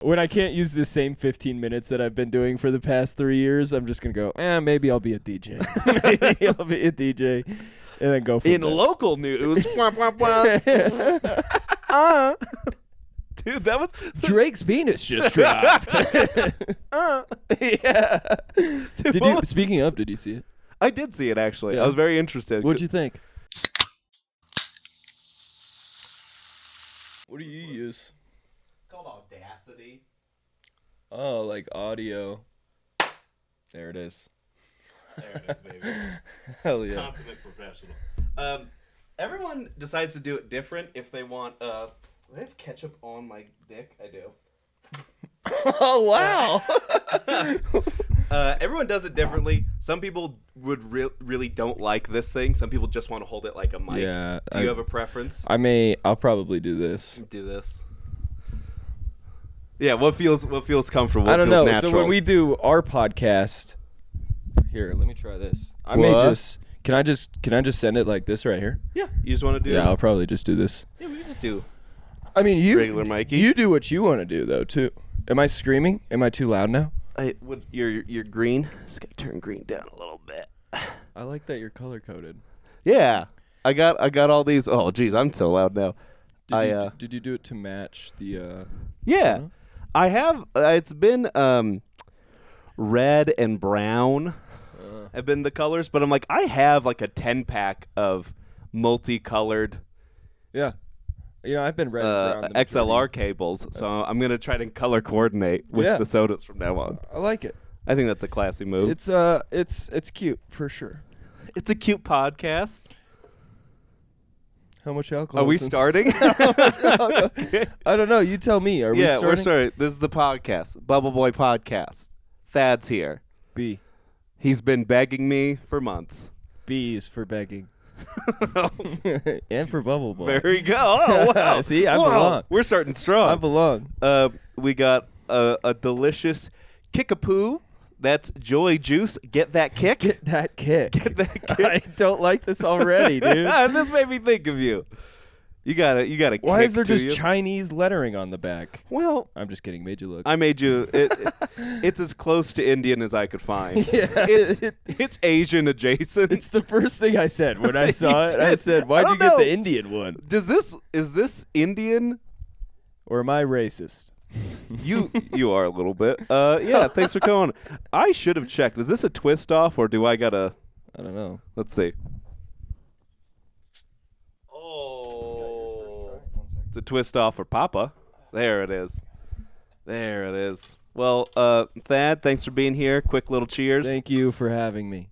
When I can't use the same 15 minutes that I've been doing for the past 3 years, I'm just going to go, maybe I'll be a DJ. Maybe I'll be a DJ and then go from In there. local news. Dude, that was... Drake's penis just dropped. Yeah. Speaking of, did you see it? I did see it, actually. Yeah. I was very interested. What'd you think? What do you use? It's called Audacity. Oh, like audio. There it is. There it is, baby. Hell yeah. Consummate professional. Everyone decides to do it different if they want... do I have ketchup on my dick? I do. Oh, wow. Everyone does it differently. Some people would really don't like this thing. Some people just want to hold it like a mic. Yeah. Do you have a preference? I'll probably do this. Do this. Yeah, what feels comfortable? I don't feels know. natural? So when we do our podcast, here, let me try this. I What? may just can I just send it like this right here? Yeah, you just want to do Yeah, I'll probably just do this. Yeah, we can just do I mean, regular Mikey. You do what you want to do though, too. Am I screaming? Am I too loud now? You're green. Just gotta turn green down a little bit. I like that you're color coded. Yeah, I got all these. Oh, geez, I'm so loud now. Did you do it to match the? Yeah, photo? I have. It's been red and brown have been the colors, but I'm like I have like a 10-pack of multicolored. Yeah. You know, I've been red and brown. XLR cables, so I'm gonna try to color coordinate with the sodas from now on. I like it. I think that's a classy move. It's cute for sure. It's a cute podcast. How much alcohol? Are we starting? Okay. I don't know. You tell me. Are we starting? Yeah, we're starting. This is the podcast, Bubble Boy Podcast. Thad's here. B. He's been begging me for months. B is for begging. And for Bubble Boy. There we go. Oh, wow. See, I belong. We're starting strong. I belong. We got a delicious Kickapoo. That's Joy Juice. Get that kick. Get that kick. Get that kick. I don't like this already, dude. This made me think of you. You got a Why kick is there to just you. Chinese lettering on the back? Well, I'm just kidding. Made you look. I made you. It's as close to Indian as I could find. Yeah. It's Asian adjacent. It's the first thing I said when I saw it. I said, "Why'd you get the Indian one?" Is this Indian? Or am I racist? You are a little bit. Yeah. Thanks for coming. I should have checked. Is this a twist off or do I gotta? I don't know. Let's see. Oh, it's a twist off for Papa. There it is. There it is. Well, Thad, thanks for being here. Quick little cheers. Thank you for having me.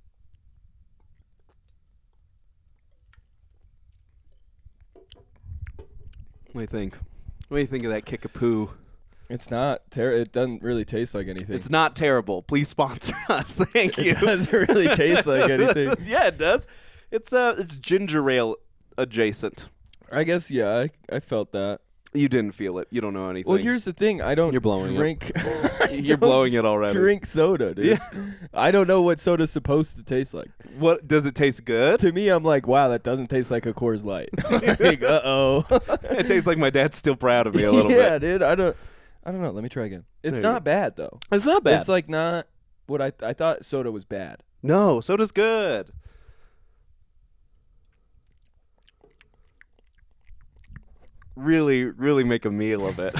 What do you think? What do you think of that Kickapoo? It's not it doesn't really taste like anything. It's not terrible. Please sponsor us. Thank you. It doesn't really taste like anything. Yeah, it does. It's ginger ale adjacent. I guess, yeah, I felt that. You didn't feel it. You don't know anything. Well, here's the thing. I don't You're blowing drink. You're blowing it already. Drink soda, dude. Yeah. I don't know what soda's supposed to taste like. What does it taste good? To me, I'm like, wow, that doesn't taste like a Coors Light. Like, uh-oh. It tastes like my dad's still proud of me a little yeah, bit. dude. I don't know. Let me try again. It's There you not bad though. It's not bad. It's like not what I thought soda was bad. No, soda's good. Really make a meal of it.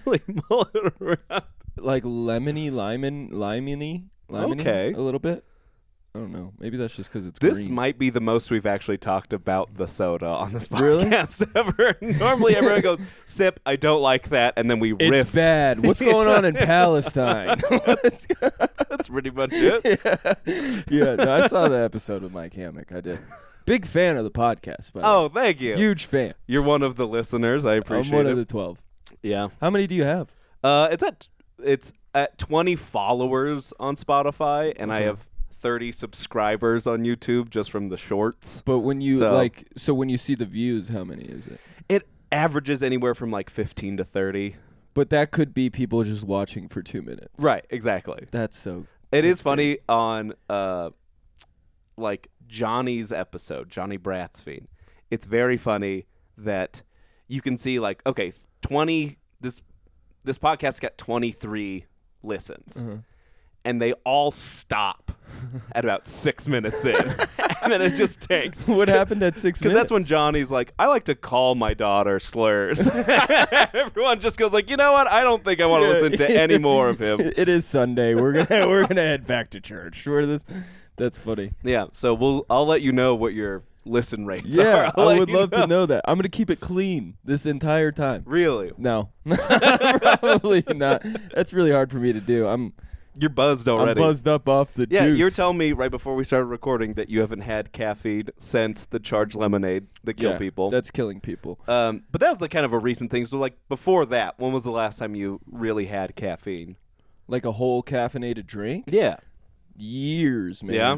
Really mull it around. Like limey, Okay. a little bit. I don't know. Maybe that's just because it's This green. might be the most we've actually talked about the soda on this Really? podcast ever. Normally everyone goes, sip, I don't like that, and then we It's riff. bad. What's going on in Palestine? That's pretty much it. Yeah, no, I saw the episode with Mike Hammock. I did. Big fan of the podcast, by the way. Oh, thank you. Huge fan. You're one of the listeners. I appreciate I'm one it. of the 12. Yeah. How many do you have? It's at 20 followers on Spotify, and I Okay. have 30 subscribers on YouTube just from the shorts. But when you So- when you see the views, how many is it? It averages anywhere from like 15 to 30. But that could be people just watching for 2 minutes. Right, exactly. That's so. It is funny on like Johnny's episode, Johnny Bratsfield. It's very funny that you can see like, okay, 20 this this podcast got 23 listens. Uh-huh. And they all stop at about 6 minutes in. And then it just tanks. What happened at 6 minutes? Because that's when Johnny's like, I like to call my daughter slurs. Everyone just goes like, you know what? I don't think I want to listen to any more of him. It is Sunday. We're gonna head back to church. That's funny. Yeah, so I'll let you know what your listen rates Yeah, are. I would love to know that. I'm gonna keep it clean this entire time. Really? No, probably not. That's really hard for me to do. You're buzzed already. I'm buzzed up off the Yeah, juice. you were telling me right before we started recording that you haven't had caffeine since the charged lemonade that killed people. That's killing people. But that was like kind of a recent thing. So like before that, when was the last time you really had caffeine? Like a whole caffeinated drink? Yeah. Years, man. Yeah?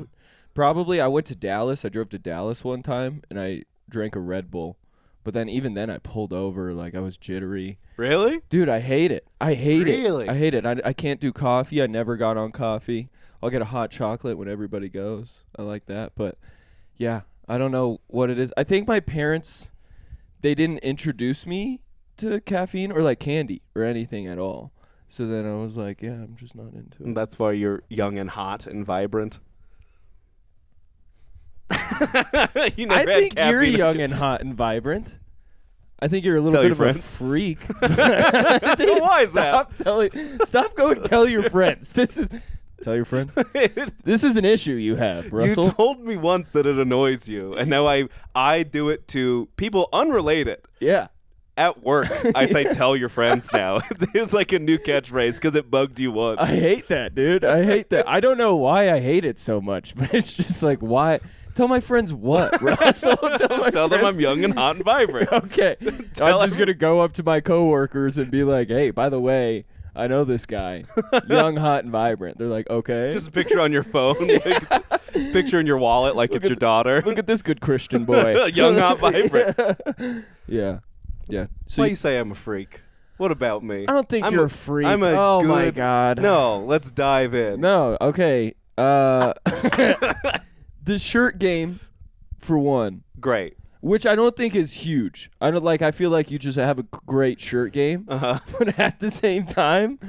Probably. I went to Dallas. I drove to Dallas one time, and I drank a Red Bull. But then even then I pulled over. Like, I was jittery. Really? Dude, I hate it. I hate it. Really? I hate it. I can't do coffee. I never got on coffee. I'll get a hot chocolate when everybody goes. I like that. But, yeah, I don't know what it is. I think my parents, they didn't introduce me to caffeine or, like, candy or anything at all. So then I was like, yeah, I'm just not into it. And that's why you're young and hot and vibrant. I think you're young and hot and vibrant. I think you're a little bit of a freak. Dude, why is that? Stop going tell your friends. Tell your friends? This is an issue you have, Russell. You told me once that it annoys you, and now I do it to people unrelated. Yeah. At work, I say tell your friends now. It's like a new catchphrase because it bugged you once. I hate that, dude. I hate that. I don't know why I hate it so much, but it's just like, why? Tell my friends what, Russell? Tell them I'm young and hot and vibrant. Okay. I'm just going to go up to my coworkers and be like, hey, by the way, I know this guy. Young, hot, and vibrant. They're like, okay. Just a picture on your phone. Picture in your wallet like it's your daughter. Look at this good Christian boy. Young, hot, vibrant. Yeah. Yeah. So why you say I'm a freak? What about me? I don't think you're a freak. Oh my God. No, let's dive in. No, okay. The shirt game, for one. Great. Which I don't think is huge. I feel like you just have a great shirt game. Uh-huh. But at the same time,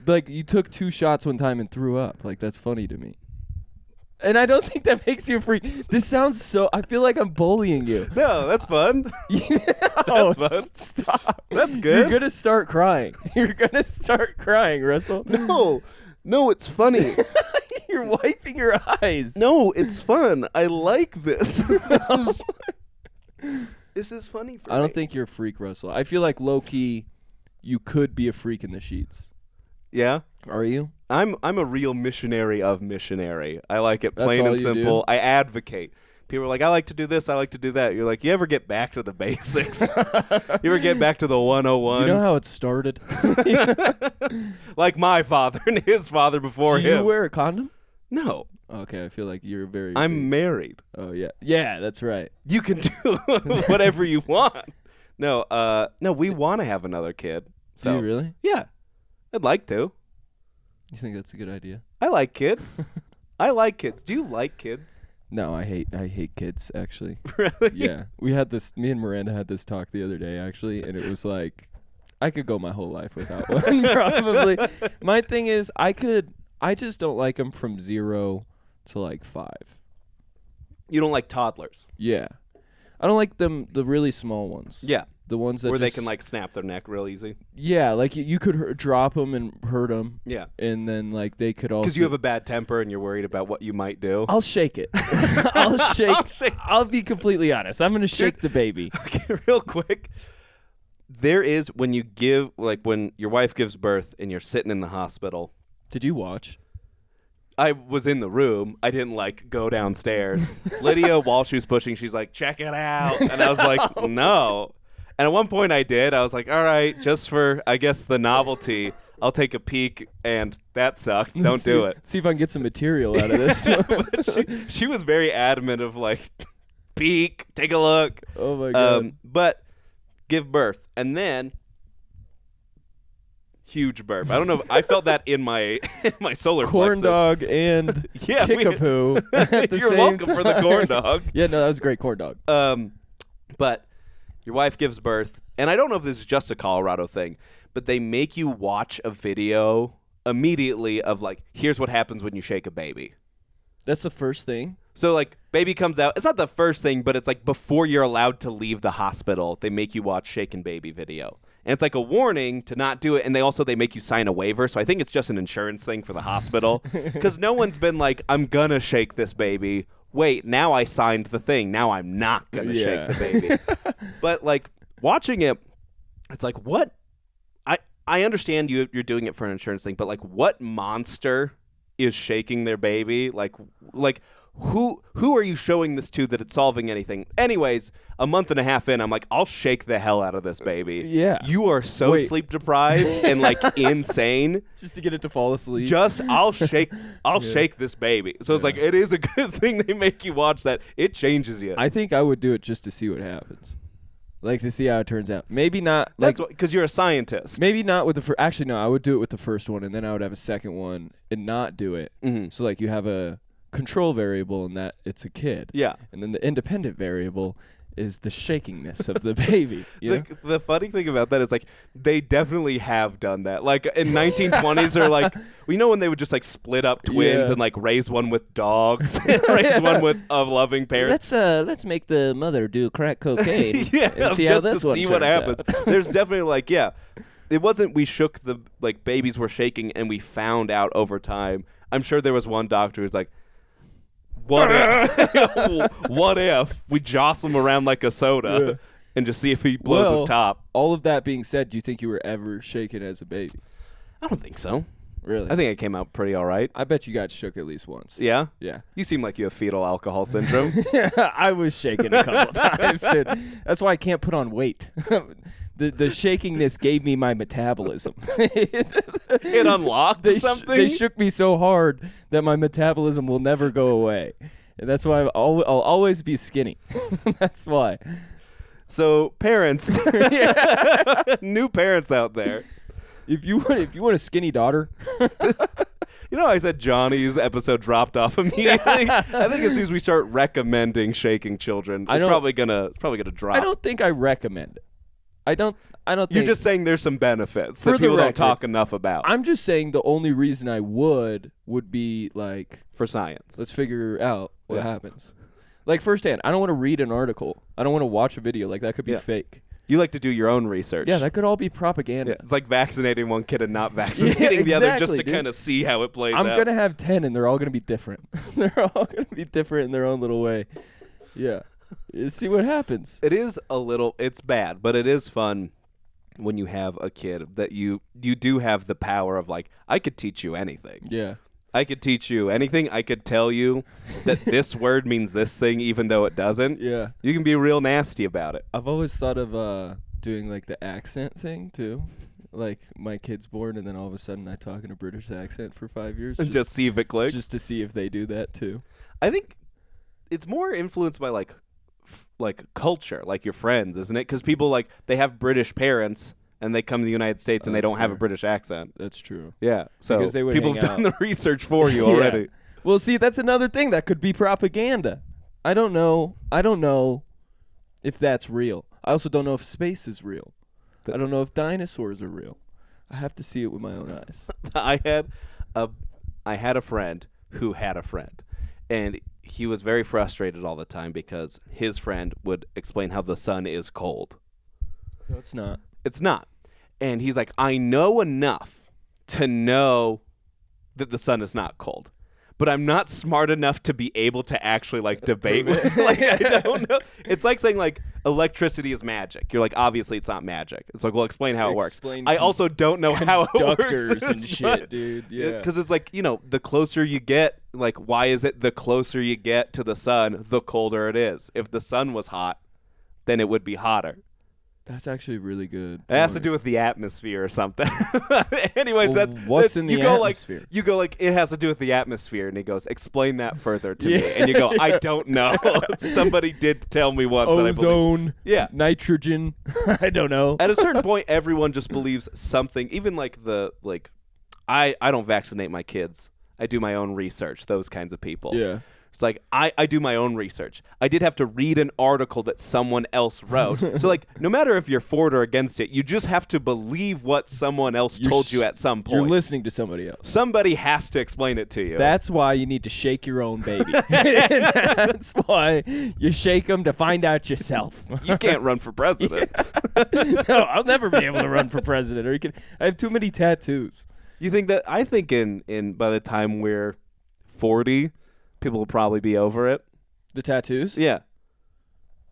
like, you took 2 shots one time and threw up. Like, that's funny to me. And I don't think that makes you a freak. This sounds so... I feel like I'm bullying you. No, that's fun. That's fun. Stop. That's good. You're going to start crying. You're going to start crying, Russell. No, it's funny. You're wiping your eyes. No, it's fun. I like this. This is funny for me. I don't think you're a freak, Russell. I feel like low-key, you could be a freak in the sheets. Yeah? Are you? I'm a real missionary of missionary. I like it plain all and you simple. do? I advocate. People are like, I like to do this, I like to do that. You're like, you ever get back to the basics? You ever get back to the 101? You know how it started? Like my father and his father before Do him. you wear a condom? No. Okay, I feel like you're very... I'm married. Oh, yeah. Yeah, that's right. You can do whatever you want. No, we want to have another kid. So, Do you really? Yeah. I'd like to. You think that's a good idea? I like kids. I like kids. Do you like kids? No, I hate kids, actually. Really? Yeah. We had this... Me and Miranda had this talk the other day, actually, and it was like... I could go my whole life without one, probably. My thing is, I just don't like them from 0 to, like, 5. You don't like toddlers? Yeah. I don't like the really small ones. Yeah. The ones that where they can, like, snap their neck real easy? Yeah, like, you could drop them and hurt them. Yeah. And then, like, they could also... Because you have a bad temper and you're worried about what you might do? I'll shake it. I'll be completely honest. I'm going to shake the baby. Okay, real quick. There is, when you give, like, when your wife gives birth and you're sitting in the hospital. Did you watch? I was in the room. I didn't, like, go downstairs. Lydia, while she was pushing, she's like, check it out. And I was like, no. And at one point I did. I was like, all right, just for, I guess, the novelty, I'll take a peek. And that sucked. Don't do it. See if I can get some material out of this. But she was very adamant of, like, peek, take a look. Oh, my God. But give birth. And then... huge burp. I don't know. I felt that in my solar corn plexus. Dog and yeah, Kickapoo at the You're same welcome time. for the corn dog. Yeah, no, that was a great corn dog. But your wife gives birth, and I don't know if this is just a Colorado thing, but they make you watch a video immediately of like, here's what happens when you shake a baby. That's the first thing. So like baby comes out. It's not the first thing, but it's like before you're allowed to leave the hospital, they make you watch shaken baby video. And it's like a warning to not do it. And they make you sign a waiver. So I think it's just an insurance thing for the hospital. Because no one's been like, I'm going to shake this baby. Wait, now I signed the thing. Now I'm not going to shake the baby. But like watching it, it's like, what? I understand you're doing it for an insurance thing, but like what monster is shaking their baby? Like who are you showing this to that it's solving anything? Anyways, a month and a half in, I'm like, I'll shake the hell out of this baby. Yeah. You are so sleep deprived and like insane. Just to get it to fall asleep. I'll shake this baby. So it's like, it is a good thing they make you watch that. It changes you. I think I would do it just to see what happens. Like to see how it turns out. Maybe not. Like, that's because you're a scientist. Maybe not with the first. Actually, no. I would do it with the first one, and then I would have a second one and not do it. Mm-hmm. So like you have a control variable in that it's a kid. Yeah. And then the independent variable is the shakingness of the baby. The funny thing about that is like they definitely have done that. Like in 1920s, they're like, we know when they would just like split up twins and like raise one with dogs, and raise one with a loving parent. Let's make the mother do crack cocaine. And see just how this to one see turns what happens. out. There's definitely like it wasn't we shook the like babies were shaking and we found out over time. I'm sure there was one doctor who's like, what if we jostle him around like a soda and just see if he blows his top? All of that being said, do you think you were ever shaken as a baby? I don't think so. Really? I think it came out pretty all right. I bet you got shook at least once. Yeah? Yeah. You seem like you have fetal alcohol syndrome. I was shaken a couple times, dude. That's why I can't put on weight. The shakingness gave me my metabolism. It unlocked something? They shook me so hard that my metabolism will never go away. And that's why I'll always be skinny. That's why. So parents, new parents out there. If you want a skinny daughter, you know, I said Johnny's episode dropped off immediately. I think as soon as we start recommending shaking children, it's probably gonna drop. I don't think I recommend it. I don't think. You're just saying there's some benefits that people don't talk enough about. I'm just saying the only reason I would be like for science. Let's figure out what happens. Like firsthand, I don't want to read an article. I don't want to watch a video. Like that could be fake. You like to do your own research. Yeah, that could all be propaganda. Yeah, it's like vaccinating one kid and not vaccinating the other just to kind of see how it plays out. I'm going to have 10 and they're all going to be different. They're all going to be different in their own little way. Yeah. See what happens. It is it's bad, but it is fun when you have a kid that you do have the power of like, I could teach you anything. Yeah. I could teach you anything. I could tell you that this word means this thing even though it doesn't. Yeah. You can be real nasty about it. I've always thought of doing like the accent thing too. Like my kid's born and then all of a sudden I talk in a British accent for 5 years. And just see if it clicks. Just to see if they do that too. I think it's more influenced by like culture, like your friends, isn't it? Because people like they have British parents and they come to the United States and they don't have a British accent. That's true. Yeah. So because they would people have done the research for you already. Well, see, that's another thing that could be propaganda. I don't know if that's real. I also don't know if space is real. I don't know if dinosaurs are real. I have to see it with my own eyes. I had a friend who had a friend, and he was very frustrated all the time because his friend would explain how the sun is cold. No, it's not. It's not. And he's like, I know enough to know that the sun is not cold, but I'm not smart enough to be able to actually like debate with like I don't know. It's like saying like electricity is magic. You're like, obviously it's not magic. It's like, well, explain how it works. I also don't know how it works. Conductors and shit, dude. Yeah. Because it's like, you know, the closer you get, like, why is it the closer you get to the sun, the colder it is? If the sun was hot, then it would be hotter. That's actually really good. It has to do with the atmosphere or something. Anyways, well, what's in the atmosphere? You go like, it has to do with the atmosphere, and he goes, explain that further to me. And you go, I don't know. Somebody did tell me once. Ozone. Yeah. Nitrogen. I don't know. At a certain point, everyone just believes something. Even like I don't vaccinate my kids. I do my own research. Those kinds of people. Yeah. It's like, I do my own research. I did have to read an article that someone else wrote. So, like, no matter if you're for it or against it, you just have to believe what someone else told you at some point. You're listening to somebody else. Somebody has to explain it to you. That's why you need to shake your own baby. That's why you shake them to find out yourself. You can't run for president. No, I'll never be able to run for president. Or I have too many tattoos. You think that? I think in by the time we're 40, people will probably be over it. The tattoos? Yeah.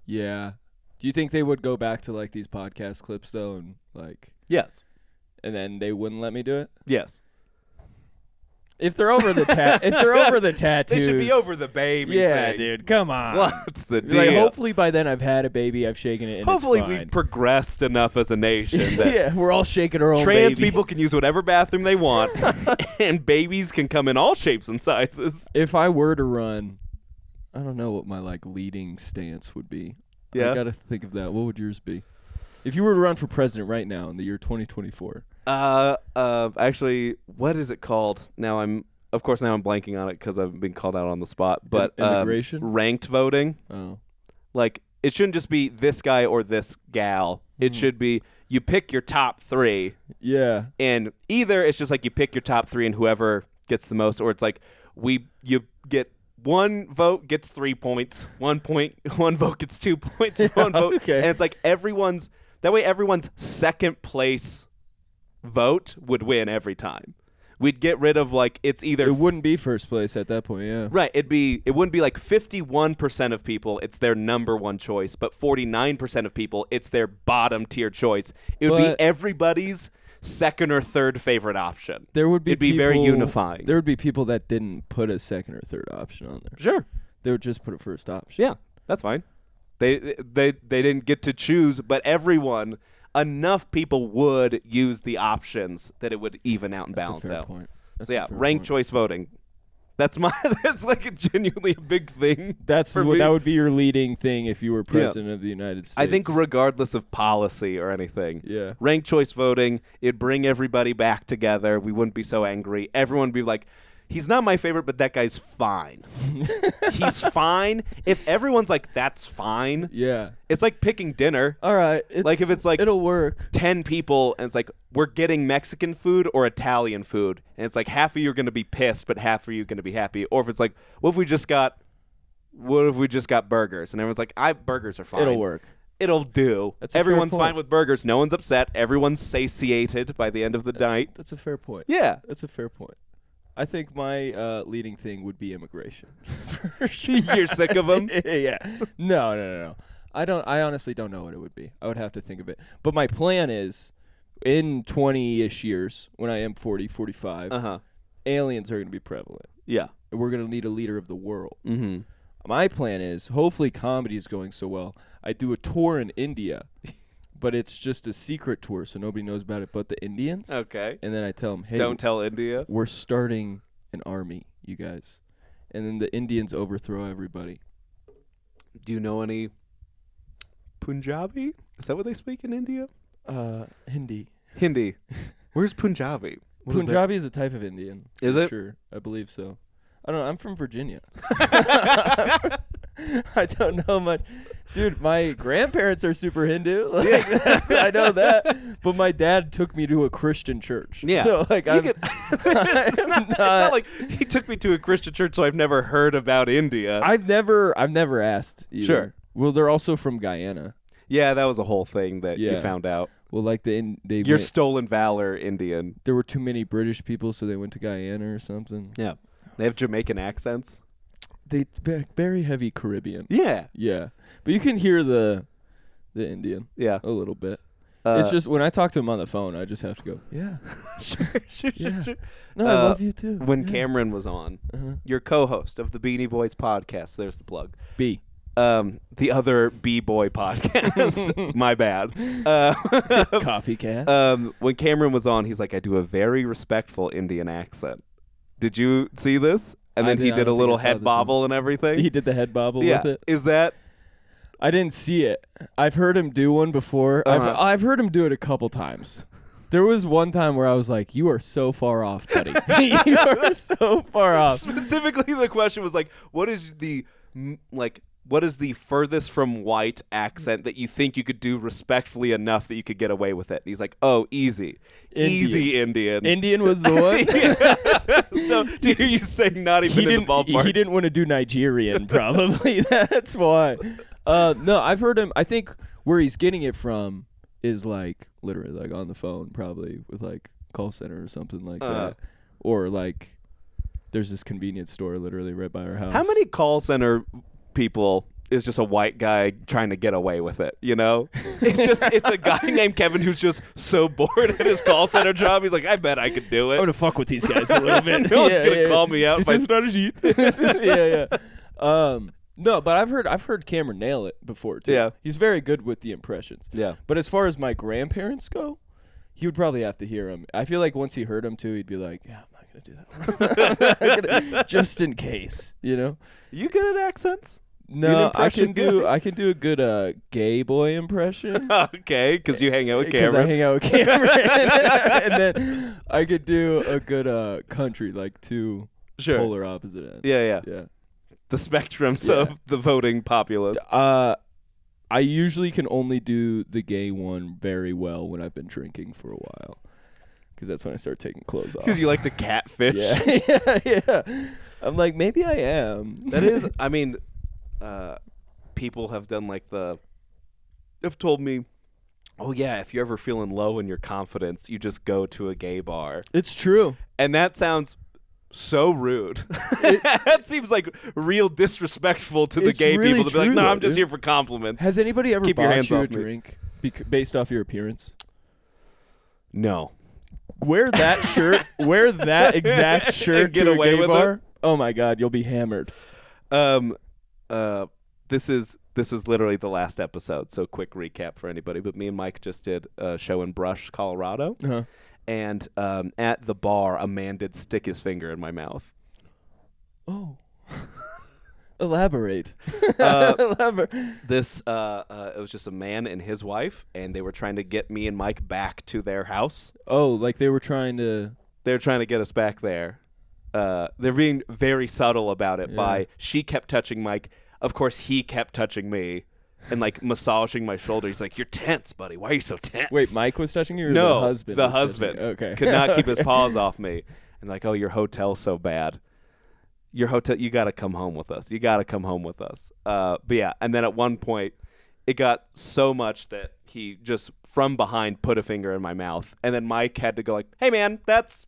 Yeah. Do you think they would go back to like these podcast clips though, and like? Yes. And then they wouldn't let me do it? Yes. If they're over the tattoos, they should be over the baby. Yeah, thing. dude, come on. What's the deal? Like, hopefully by then I've had a baby, I've shaken it, and hopefully it's fine. we've progressed enough as a nation that yeah, we're all shaking our own trans babies. people can use whatever bathroom they want, and babies can come in all shapes and sizes. If I were to run, I don't know what my like leading stance would be. Yeah. I gotta think of that. What would yours be? If you were to run for president right now in the year 2024. Actually, what is it called? Now I'm blanking on it because I've been called out on the spot. But immigration? Ranked voting. Oh. Like, it shouldn't just be this guy or this gal. It should be you pick your top 3. Yeah. And either it's just like you pick your top 3 and whoever gets the most, or it's like you get 1 vote gets 3 points, 1 vote gets 2 points, 1 vote. Okay. And it's like everyone's second place vote would win every time. We'd get rid of like it wouldn't be first place at that point, yeah. Right, it wouldn't be like 51% of people it's their number one choice, but 49% of people it's their bottom tier choice. It would be everybody's second or third favorite option. It'd be very unifying. There would be people that didn't put a second or third option on there. Sure. They would just put a first option. Yeah, that's fine. They didn't get to choose, but enough people would use the options that it would even out and balance out. Point. So yeah, ranked choice voting. That's like genuinely a big thing. That would be your leading thing if you were president of the United States. I think regardless of policy or anything. Yeah. Ranked choice voting, it'd bring everybody back together. We wouldn't be so angry. Everyone would be like, he's not my favorite, but that guy's fine. He's fine. If everyone's like, that's fine. Yeah. It's like picking dinner. All right. Like if it's like it'll work. 10 people and it's like, we're getting Mexican food or Italian food. And it's like half of you are going to be pissed, but half of you are going to be happy. Or if it's like, what if we just got burgers? And everyone's like, burgers are fine. It'll work. It'll do. Everyone's fine with burgers. No one's upset. Everyone's satiated by the end of the night. That's a fair point. Yeah. That's a fair point. I think my leading thing would be immigration. You're sick of them? Yeah. No. I honestly don't know what it would be. I would have to think of it. But my plan is, in 20-ish years, when I am 40, 45, aliens are going to be prevalent. Yeah. And we're going to need a leader of the world. Mm-hmm. My plan is, hopefully comedy is going so well, I do a tour in India. But it's just a secret tour, so nobody knows about it but the Indians. Okay. And then I tell them, hey, don't tell India. We're starting an army, you guys. And then the Indians overthrow everybody. Do you know any Punjabi? Is that what they speak in India? Hindi. Where's Punjabi? Punjabi is a type of Indian. Is it? Sure, I believe so. I don't know. I'm from Virginia. I don't know much. Dude, my grandparents are super Hindu. I know that. But my dad took me to a Christian church. Yeah. So, like, it's not like he took me to a Christian church, so I've never heard about India. I've never asked either. Sure. Well, they're also from Guyana. Yeah, that was a whole thing that you found out. Well, like you're stolen valor Indian. There were too many British people, so they went to Guyana or something. Yeah. They have Jamaican accents. They very heavy Caribbean. Yeah. Yeah. But you can hear the Indian. Yeah. A little bit. It's just when I talk to him on the phone, I just have to go, yeah. Sure. No, I love you too. When Cameron was on, your co-host of the Beanie Boys podcast, there's the plug. B. The other B-Boy podcast. My bad. Copycat. When Cameron was on, he's like, I do a very respectful Indian accent. Did you see this? And then he did a little head bobble and everything. He did the head bobble with it. Is that? I didn't see it. I've heard him do one before. I've heard him do it a couple times. There was one time where I was like, "You are so far off, buddy. You are so far off." Specifically, the question was like, what is the furthest from white accent that you think you could do respectfully enough that you could get away with it? And he's like, oh, easy. Indian. Easy Indian. Indian was the one? So to hear you say not even in the ballpark. He didn't want to do Nigerian, probably. That's why. No, I've heard him. I think where he's getting it from is like literally like on the phone, probably with like call center or something like that. Or like there's this convenience store literally right by our house. How many call center people is just a white guy trying to get away with it, you know? It's a guy named Kevin who's just so bored at his call center job. He's like, I bet I could do it. I'm gonna fuck with these guys a little bit. No one's gonna call me out. This is not a sheet. No, but I've heard Cameron nail it before too. Yeah. He's very good with the impressions. Yeah. But as far as my grandparents go, he would probably have to hear him. I feel like once he heard him too, he'd be like, yeah, I'm not gonna do that. I'm not gonna, just in case, you know? You good at accents? No, I can do a good gay boy impression. Okay, because you hang out with Because I Cameron. hang out with Cameron. And then I could do a good country, like two polar opposite ends. Yeah. The spectrums of the voting populace. I usually can only do the gay one very well when I've been drinking for a while. Because that's when I start taking clothes off. Because you like to catfish. Yeah. I'm like, maybe I am. That is, I mean... people have done have told me, oh yeah, if you're ever feeling low in your confidence, you just go to a gay bar. It's true. And that sounds so rude. That seems like real disrespectfful to the gay really people to be like, no, true, I'm just dude. here for compliments. Has anybody ever Keep your bought hands you a off me. drink based off your appearance? No. Wear that shirt. Wear that exact shirt And get to away a gay with bar. it? Oh my God, you'll be hammered. This was literally the last episode, so quick recap for anybody. But me and Mike just did a show in Brush, Colorado, and at the bar, a man did stick his finger in my mouth. Oh, elaborate. This it was just a man and his wife, and they were trying to get me and Mike back to their house. Oh, like they were trying to. They're trying to get us back there. They're being very subtle about it by she kept touching Mike. Of course, he kept touching me and like massaging my shoulder. He's like, "You're tense, buddy. Why are you so tense?" Wait, Mike was touching you, or no, the husband? The was husband. touching you? Okay, could not keep his paws off me. And like, "Oh, your hotel's so bad. Your hotel. You got to come home with us. You got to come home with us." But yeah, and then at one point, it got so much that he just from behind put a finger in my mouth, and then Mike had to go like, "Hey, man, that's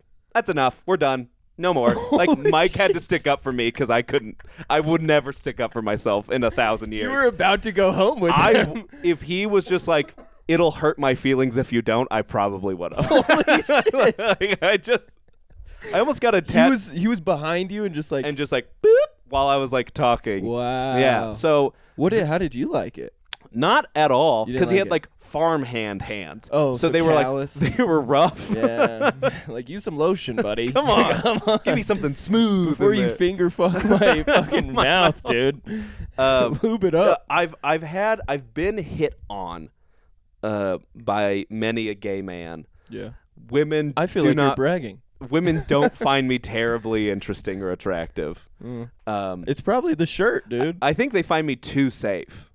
enough. We're done." No more. Like Mike had to stick up for me because I couldn't. I would never stick up for myself in 1,000 years. You were about to go home with him. If he was just like, it'll hurt my feelings if you don't, I probably would have. Holy shit! I almost got a tap. He was behind you and just like boop while I was like talking. Wow. Yeah. So how did you like it? Not at all, because he had it? like farmhand hands. Oh, so they callous. were like they were rough. Yeah. Like use some lotion, buddy. Come on. Give me something smooth before you finger fuck my fucking mouth, dude. Lube it up. I've been hit on by many a gay man. Yeah. Women I feel like you're bragging. Women don't find me terribly interesting or attractive. It's probably the shirt, dude. I think they find me too safe.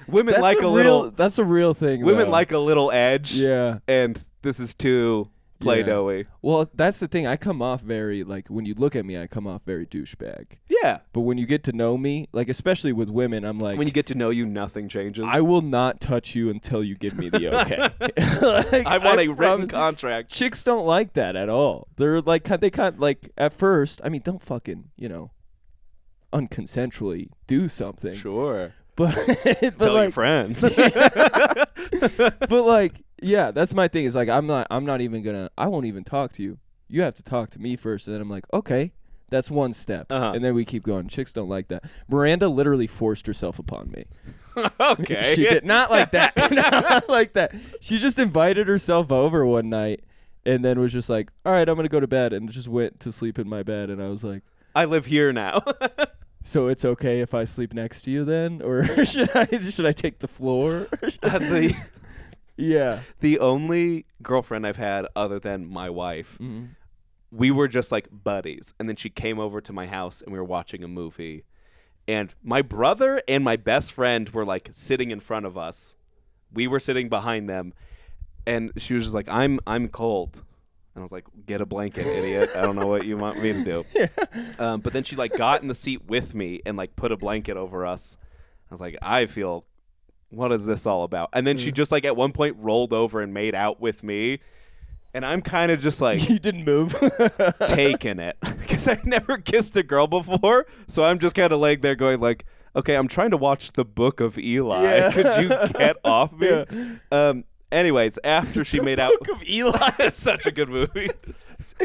Women that's like a little. That's a real thing. Women though. like a little edge. Yeah. And this is too Play-Doh-y. Well, that's the thing. I come off very when you look at me, I come off very douchebag. Yeah. But when you get to know me, like especially with women, I'm like. When you get to know you, nothing changes. I will not touch you until you give me the okay. I want a written contract. Chicks don't like that at all. They're like they can't like at first. I mean, don't fucking unconsensually do something. Sure. But tell like, your friends. But like, yeah, that's my thing. Is like I'm not even gonna. I won't even talk to you. You have to talk to me first, and then I'm like, okay, that's one step, and then we keep going. Chicks don't like that. Miranda literally forced herself upon me. Okay. She did not like that. Not like that. She just invited herself over one night, and then was just like, all right, I'm gonna go to bed, and just went to sleep in my bed, and I was like, I live here now. So it's okay if I sleep next to you then, or should I take the floor? Yeah. The only girlfriend I've had other than my wife, we were just like buddies. And then she came over to my house and we were watching a movie. And my brother and my best friend were like sitting in front of us. We were sitting behind them. And she was just like, I'm cold. And I was like, get a blanket, idiot. I don't know what you want me to do. Yeah. But then she like got in the seat with me and like put a blanket over us. I was like, what is this all about? And then she just like at one point rolled over and made out with me. And I'm kind of just like, you didn't move, taking it because I never kissed a girl before. So I'm just kind of laying there going like, okay, I'm trying to watch the Book of Eli. Yeah. Could you get off me? Yeah. Anyways, after she made out, Book of Eli is such a good movie. It's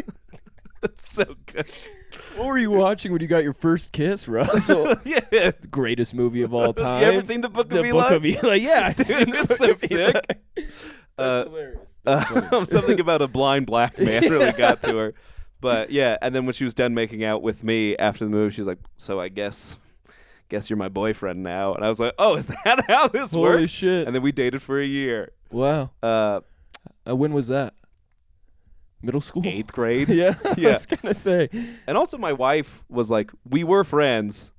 so good. What were you watching when you got your first kiss, Russell? Yeah, greatest movie of all time. You ever seen the Book of Eli? The Book of Eli, yeah. Dude, it's so sick. That's hilarious. Something about a blind black man really got to her. But yeah, and then when she was done making out with me after the movie, she was like, "So I guess you're my boyfriend now." And I was like, "Oh, is that how this works?" Holy shit! And then we dated for a year. Wow. When was that? Middle school? 8th grade. Yeah. I was gonna say. And also, my wife was like, we were friends,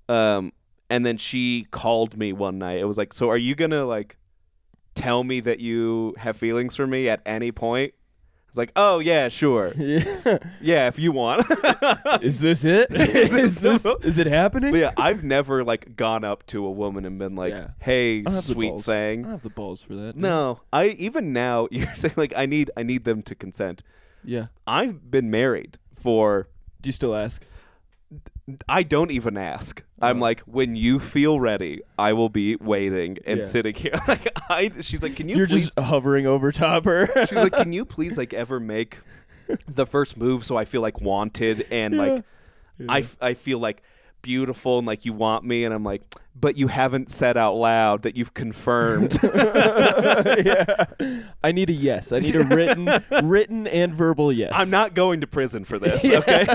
and then she called me one night. It was like, "So are you gonna like tell me that you have feelings for me at any point?" I was like, "Oh yeah, sure. Yeah, if you want." Is this it? Is it happening? But yeah, I've never like gone up to a woman and been like, "Hey, sweet thing." I don't have the balls for that. No, I even now you're saying like I need them to consent. Yeah, I've been married for. Do you still ask? I don't even ask. I'm like, when you feel ready, I will be waiting and sitting here. Like she's like, "Can you?" You're please? Just hovering over top her. She's like, "Can you please like ever make the first move so I feel like wanted and like I feel like beautiful and like you want me?" And I'm like, "But you haven't said out loud that you've confirmed." Yeah. I need a yes. I need a written and verbal yes. I'm not going to prison for this. Okay.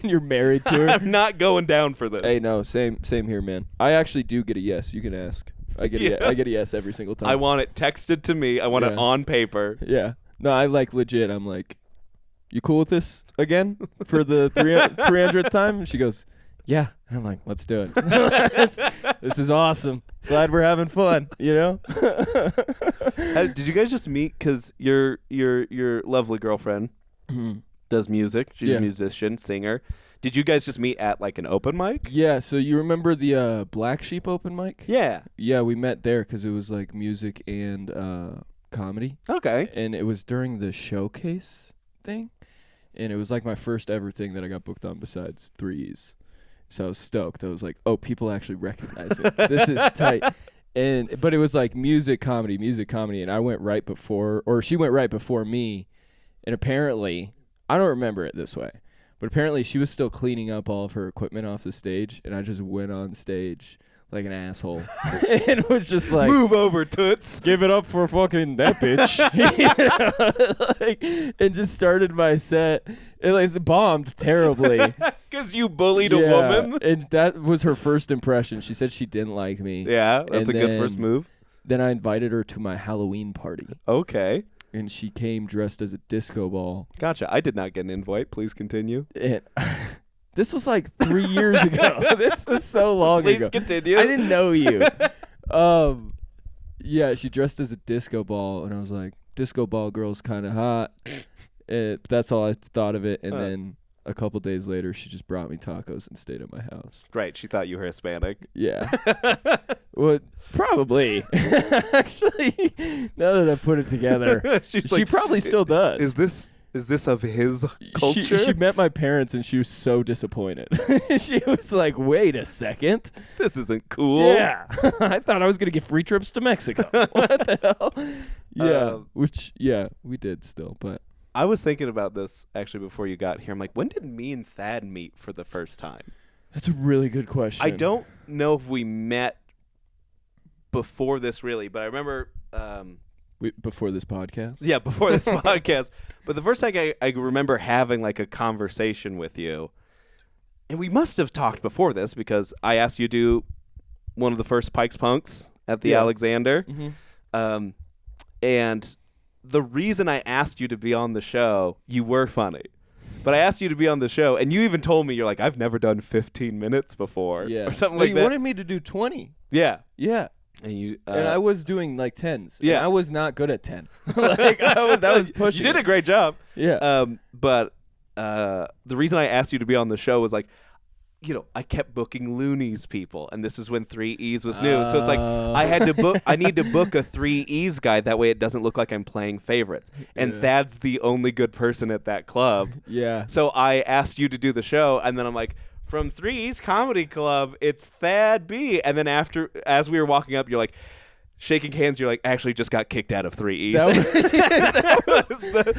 You're married to her. I'm not going down for this. Hey, no, same here, man. I actually do get a yes. You can ask. I get a yes every single time. I want it texted to me. I want it on paper. Yeah. No, I like legit. I'm like, "You cool with this again for the 300th time?" And she goes, "Yeah." And I'm like, "Let's do it." This is awesome. Glad we're having fun, you know? Did you guys just meet because your lovely girlfriend does music? She's a musician, singer. Did you guys just meet at like an open mic? Yeah, so you remember the Black Sheep open mic? Yeah. Yeah, we met there because it was like music and comedy. Okay. And it was during the showcase thing. And it was like my first ever thing that I got booked on besides Threes. So I was stoked. I was like, "Oh, people actually recognize me. This is tight." But it was like music, comedy. And I went right before, or she went right before me. And apparently, I don't remember it this way, but apparently she was still cleaning up all of her equipment off the stage. And I just went on stage like an asshole. And it was just like, "Move over, toots. Give it up for fucking that bitch." And just started my set. It bombed terribly. Because you bullied a woman? And that was her first impression. She said she didn't like me. Yeah, that's a good first move. Then I invited her to my Halloween party. Okay. And she came dressed as a disco ball. Gotcha. I did not get an invite. Please continue. And this was like 3 years ago. This was so long ago. Please continue. I didn't know you. Yeah, she dressed as a disco ball, and I was like, "Disco ball girl's kind of hot." That's all I thought of it. And then a couple days later, she just brought me tacos and stayed at my house. Great. She thought you were Hispanic. Yeah. Well, probably. Actually, now that I put it together, she probably still does. Is this of his culture? She met my parents, and she was so disappointed. She was like, "Wait a second. This isn't cool." Yeah. I thought I was going to get free trips to Mexico. What the hell? Yeah, we did still, but. I was thinking about this actually before you got here. I'm like, when did me and Thad meet for the first time? That's a really good question. I don't know if we met before this really, but I remember... before this podcast? Yeah, before this podcast. But the first time I remember having like a conversation with you, and we must have talked before this because I asked you to do one of the first Pikes Punks at the Alexander. Mm-hmm. And the reason I asked you to be on the show, you were funny. But I asked you to be on the show, and you even told me, you're like, I've never done 15 minutes before. Yeah. Or something Well, like you that. wanted me to do 20. Yeah. Yeah. And I was doing like 10s. Yeah. And I was not good at 10. Like that was pushing. You did a great job. Yeah. But the reason I asked you to be on the show was like, I kept booking Loonies people, and this is when 3Es was new. So it's like I need to book a 3Es guy. That way it doesn't look like I'm playing favorites. And Thad's the only good person at that club. Yeah. So I asked you to do the show, and then I'm like, from 3Es Comedy Club, it's Thad B. And then as we were walking up, you're like, shaking hands, you're like, actually just got kicked out of 3Es.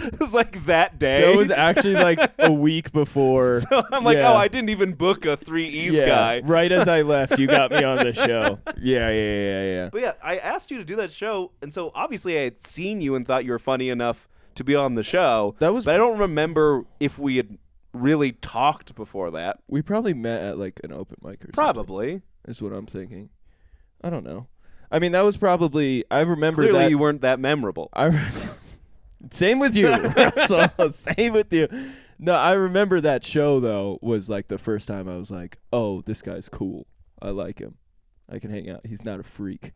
It was like that day. That was actually like a week before. So I'm like, I didn't even book a 3Es guy. Right as I left, you got me on the show. Yeah. But yeah, I asked you to do that show, and so obviously I had seen you and thought you were funny enough to be on the show. But I don't remember if we had really talked before that. We probably met at like an open mic or something. Probably. Is what I'm thinking. I don't know. I mean, that was probably. I remember Clearly that you weren't that memorable. Same with you, Russell. Same with you. No, I remember that show though was like the first time I was like, "Oh, this guy's cool. I like him. I can hang out. He's not a freak."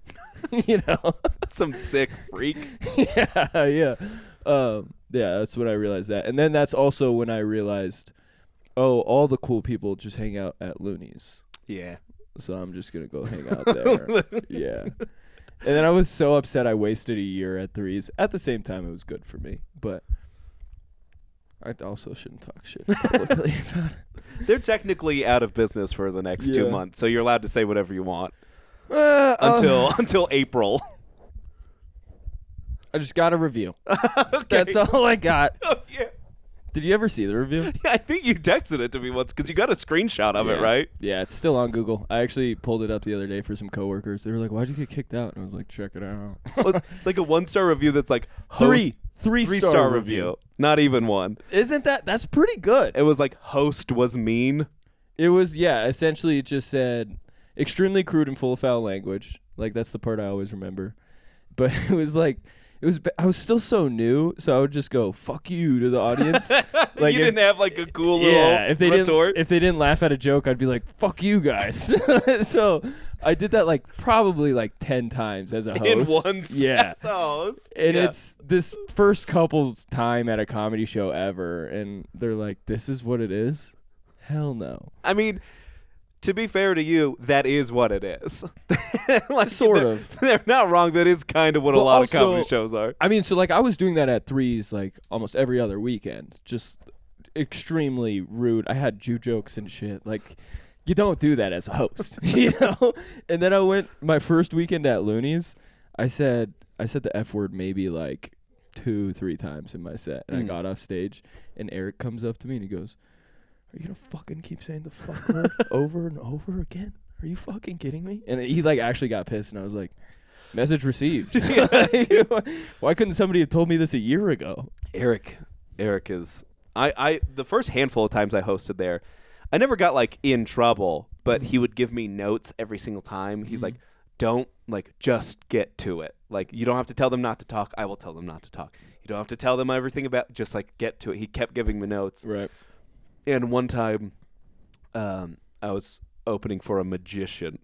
Some sick freak. Yeah. Yeah, that's when I realized that, and then that's also when I realized, oh, all the cool people just hang out at Loonies. Yeah. So I'm just going to go hang out there. Yeah. And then I was so upset I wasted a year at 3Es. At the same time, it was good for me. But I also shouldn't talk shit publicly about it. They're technically out of business for the next 2 months, so you're allowed to say whatever you want until April. I just got a review. Okay. That's all I got. Oh, yeah. Did you ever see the review? Yeah, I think you texted it to me once because you got a screenshot of it, right? Yeah, it's still on Google. I actually pulled it up the other day for some coworkers. They were like, "Why'd you get kicked out?" And I was like, "Check it out." It's like a 1-star review that's like three-star review. Not even one. Isn't that's pretty good? It was like host was mean. It was, essentially it just said extremely crude and full of foul language. Like that's the part I always remember. But it was like I was still so new, so I would just go "fuck you" to the audience. Like you didn't have like a cool little retort. If they didn't laugh at a joke, I'd be like "fuck you guys." So I did that like probably like 10 times as a host. In one as a host. And it's this first couple's time at a comedy show ever, and they're like, "This is what it is." Hell no. I mean, to be fair to you, that is what it is. Like, sort of. They're not wrong. That is kind of what a lot of comedy shows are. I mean, so like I was doing that at 3Es like almost every other weekend. Just extremely rude. I had Jew jokes and shit. Like you don't do that as a host, And then I went my first weekend at Loonies. I said the F word maybe like 2-3 times in my set, and I got off stage, and Eric comes up to me and he goes, "Are you gonna fucking keep saying the fuck word over and over again? Are you fucking kidding me?" And he like actually got pissed, and I was like, "Message received." Why couldn't somebody have told me this a year ago? Eric is I the first handful of times I hosted there, I never got like in trouble, but he would give me notes every single time. He's like, "Don't just get to it. Like you don't have to tell them not to talk. I will tell them not to talk. You don't have to tell them everything about just get to it." He kept giving me notes. Right. And one time, I was opening for a magician,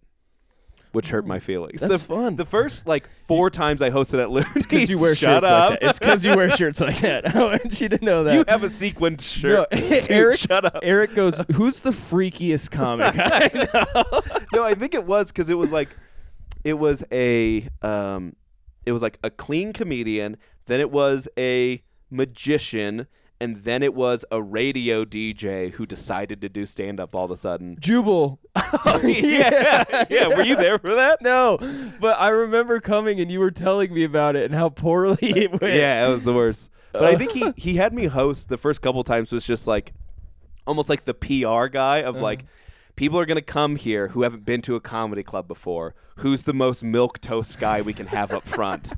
which hurt my feelings. That's fun. The first 4 times I hosted at Loonies. It's because you wear shirts like that. It's because you wear shirts like that. I want you to know that. You have a sequined shirt. No, Eric, shut up. Eric goes, "Who's the freakiest comic?" I know. No, I think it was because it was a clean comedian. Then it was a magician. And then it was a radio DJ who decided to do stand-up all of a sudden. Jubal. Yeah. Were you there for that? No, but I remember coming and you were telling me about it and how poorly it went. Yeah, it was the worst. But I think he had me host the first couple times was just almost like the PR guy of people are going to come here who haven't been to a comedy club before. Who's the most milquetoast guy we can have up front?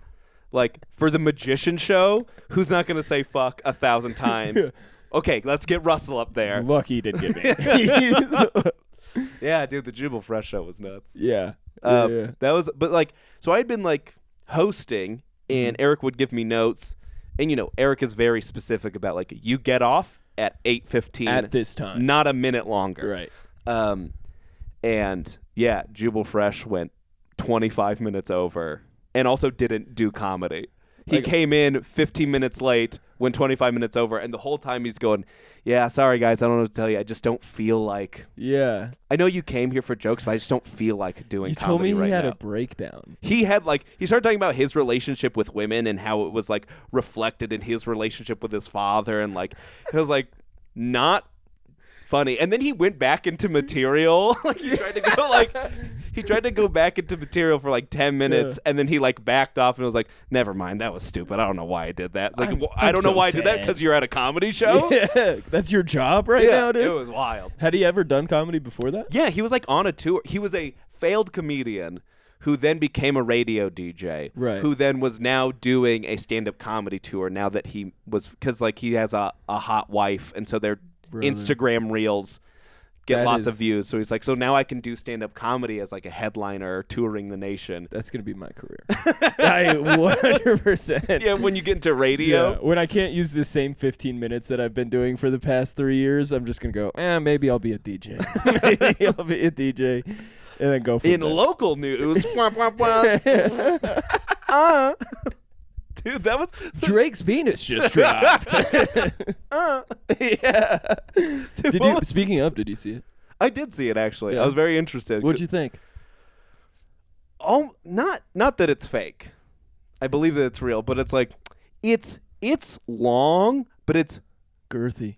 Like, for the magician show, who's not going to say fuck 1,000 times? Okay, let's get Russell up there. It's lucky he didn't get me. Yeah, dude, the Jubal Fresh show was nuts. Yeah. That was, but so I had been hosting, and Eric would give me notes. And, Eric is very specific about, like, you get off at 8:15. At this time. Not a minute longer. Right. And, yeah, Jubal Fresh went 25 minutes over and also didn't do comedy. He came in 15 minutes late, went 25 minutes over, and the whole time he's going, yeah, sorry, guys, I don't know what to tell you. I just don't feel like. Yeah. I know you came here for jokes, but I just don't feel like doing comedy right now. You told me he had a breakdown. He started talking about his relationship with women and how it was, like, reflected in his relationship with his father. And, like, it was, like, not funny. And then he went back into material. Like, he tried to go back into material for like 10 minutes, and then he like backed off and was like, never mind, that was stupid. I don't know why I did that. It's like, I don't know why I did that, because you're at a comedy show? Yeah, that's your job now, dude? It was wild. Had he ever done comedy before that? Yeah, he was like on a tour. He was a failed comedian who then became a radio DJ, right? Who then was now doing a stand-up comedy tour now that he was, because like he has a hot wife, and so their Instagram reels get lots of views. So he's like, so now I can do stand-up comedy as like a headliner touring the nation. That's going to be my career. 100%. Yeah, when you get into radio. Yeah, when I can't use the same 15 minutes that I've been doing for the past 3 years, I'm just going to go, maybe I'll be a DJ. Maybe I'll be a DJ. And then go from in there. Local news. Dude, that was Drake's penis just dropped. Yeah. Speaking of, did you see it? I did see it, actually. Yeah. I was very interested. What'd you think? Oh, not that it's fake. I believe that it's real, but it's like it's long, but it's girthy.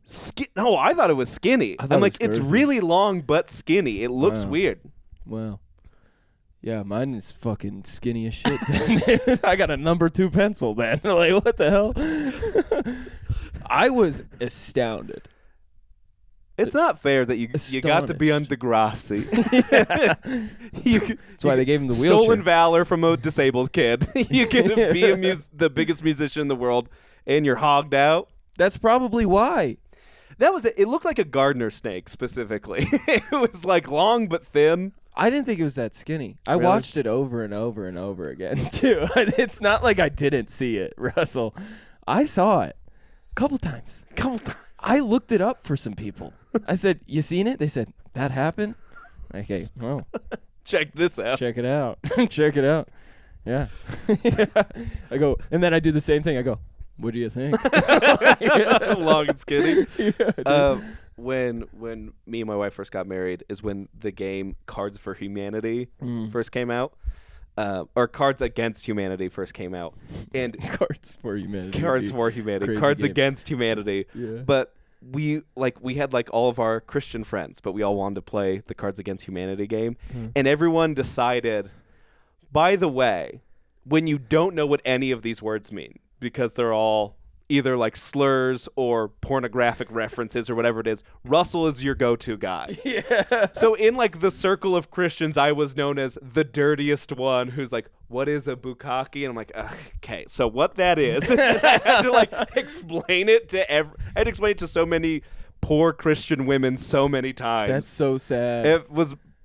No, I thought it was skinny. I'm like, it's really long but skinny. It looks weird. Wow. Yeah, mine is fucking skinny as shit. Then. I got a number 2 pencil then. Like, what the hell? I was astounded. It's not fair that you got to be on Degrassi. That's why they gave him the wheelchair. Stolen valor from a disabled kid. You get to be the biggest musician in the world, and you're hogged out. That's probably why. That was it. It looked like a gardener snake, specifically. It was like long but thin. I didn't think it was that skinny. I Really? watched it over and over and over again, too. It's not like I didn't see it, Russell. I saw it a couple times. I looked it up for some people. I said, you seen it? They said, that happened? Okay, well. Check this out. Check it out. Check it out. Yeah. I go, and then I do the same thing. I go, what do you think? Long and skinny. Yeah, when me and my wife first got married is when the game Cards for Humanity first came out. Or Cards Against Humanity first came out. And Cards for Humanity. Cards game. Against Humanity. Yeah. But we had like all of our Christian friends, but we all wanted to play the Cards Against Humanity game. And everyone decided, by the way, when you don't know what any of these words mean, because they're all either like slurs or pornographic references or whatever it is, Russell is your go-to guy. Yeah. So in like the circle of Christians, I was known as the dirtiest one who's like, what is a bukkake? And I'm like, okay, so what that is. I had to like explain it to I had to explain it to so many poor Christian women so many times. That's so sad. It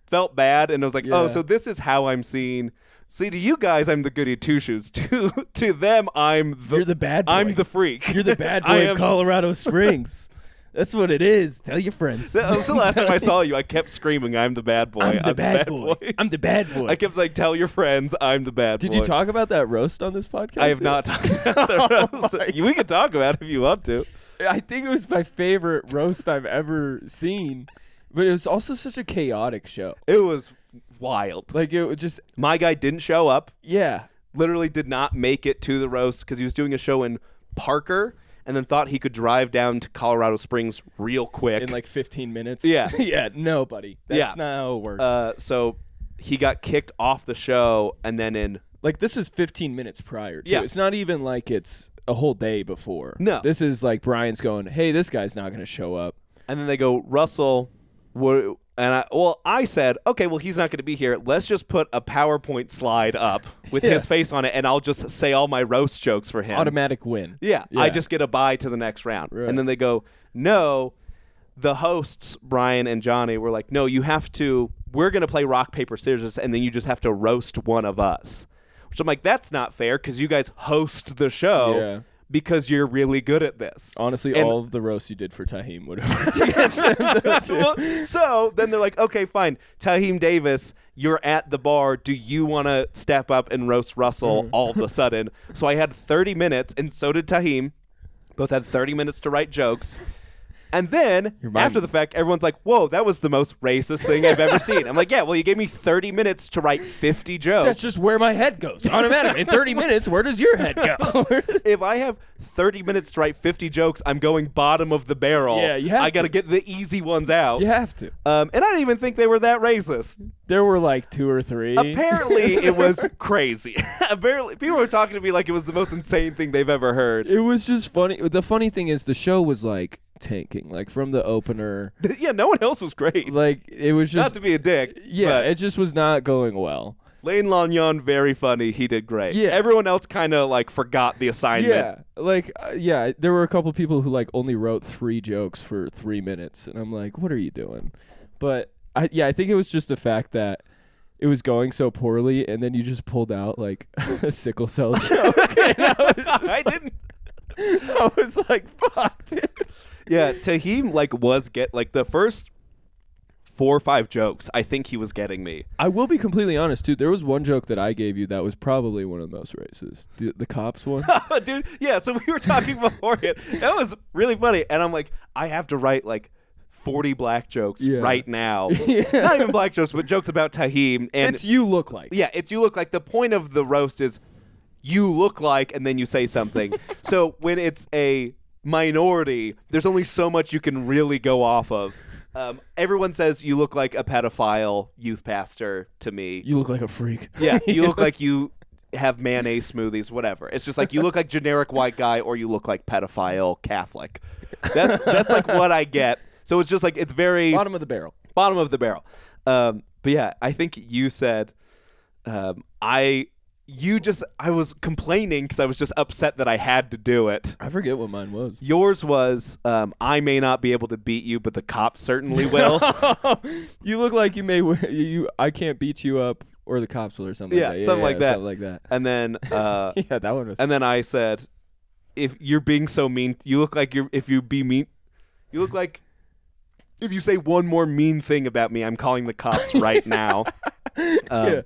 felt bad, and I was like, oh, so this is how I'm seen. See, to you guys, I'm the goody two-shoes. To them, you're the bad boy. I'm the freak. You're the bad boy of Colorado Springs. That's what it is. Tell your friends. That was the last time I saw you. I kept screaming, I'm the bad boy. I'm the bad boy. I'm the bad boy. I kept like, tell your friends, I'm the bad boy. Did you talk about that roast on this podcast? I have not talked about the roast. We can talk about it if you want to. I think it was my favorite roast I've ever seen, but it was also such a chaotic show. It was wild. Like, it was just... My guy didn't show up. Yeah. Literally did not make it to the roast because he was doing a show in Parker and then thought he could drive down to Colorado Springs real quick. In like 15 minutes? Yeah. Yeah, nobody. That's not how it works. So he got kicked off the show, and then in... Like, this is 15 minutes prior, too. Yeah. It's not even like it's a whole day before. No. This is like Brian's going, hey, this guy's not going to show up. And then they go, Russell... I said, okay, well, he's not going to be here. Let's just put a PowerPoint slide up with his face on it, and I'll just say all my roast jokes for him. Automatic win. Yeah, I just get a bye to the next round. Right. And then they go, no, the hosts, Brian and Johnny, were like, no, we're going to play rock, paper, scissors, and then you just have to roast one of us. Which I'm like, that's not fair because you guys host the show. Yeah. Because you're really good at this. Honestly, And- all of the roasts you did for Tahim would have worked against him, though, too. Well, so then they're like, okay, fine. Tahim Davis, you're at the bar. Do you want to step up and roast Russell all of a sudden? So I had 30 minutes, and so did Tahim. Both had 30 minutes to write jokes. And then, after the fact, everyone's like, whoa, that was the most racist thing I've ever seen. I'm like, yeah, well, you gave me 30 minutes to write 50 jokes. That's just where my head goes. Automatically. In 30 minutes, where does your head go? If I have 30 minutes to write 50 jokes, I'm going bottom of the barrel. Yeah, you have I got to to. get the easy ones out. You have to. And I didn't even think they were that racist. There were like 2 or 3. Apparently, it was crazy. Apparently, people were talking to me like it was the most insane thing they've ever heard. It was just funny. The funny thing is the show was like tanking, like from the opener. Yeah, no one else was great. Like it was just Not to be a dick. yeah, but it just was not going well. Lane Lanyon, very funny. He did great. Yeah. Everyone else kind of like forgot the assignment. Yeah, like yeah, there were a couple people who like only wrote 3 jokes for 3 minutes, and I'm like, what are you doing? But I think it was just the fact that it was going so poorly, and then you just pulled out like a sickle cell joke. And I didn't. I was like, fuck, dude. Yeah, Tahim was the first 4 or 5 jokes. I think he was getting me. I will be completely honest, too. There was one joke that I gave you that was probably one of the most racist. The cops one. Dude, yeah, so we were talking beforehand. That was really funny. And I'm like, I have to write like 40 black jokes right now. Yeah. Not even black jokes, but jokes about Tahim. And It's you look like. yeah, it's you look like. The point of the roast is you look like, and then you say something. So when it's a minority, there's only so much you can really go off of. Everyone says you look like a pedophile youth pastor to me. You look like a freak. Yeah, you look like you have mayonnaise smoothies, whatever. It's just like you look like generic white guy or you look like pedophile Catholic. That's like what I get. So it's just like it's very Bottom of the barrel. bottom of the barrel. But yeah, I think you said I was complaining because I was just upset that I had to do it. I forget what mine was. Yours was I may not be able to beat you, but the cops certainly will. You look like you may. I can't beat you up, or the cops will, or something. Yeah, like that. something like that. Something like that. And then Yeah, that one was. and then I said, if you're being so mean, you look like if you be mean, you look like if you say one more mean thing about me, I'm calling the cops right now. Yeah.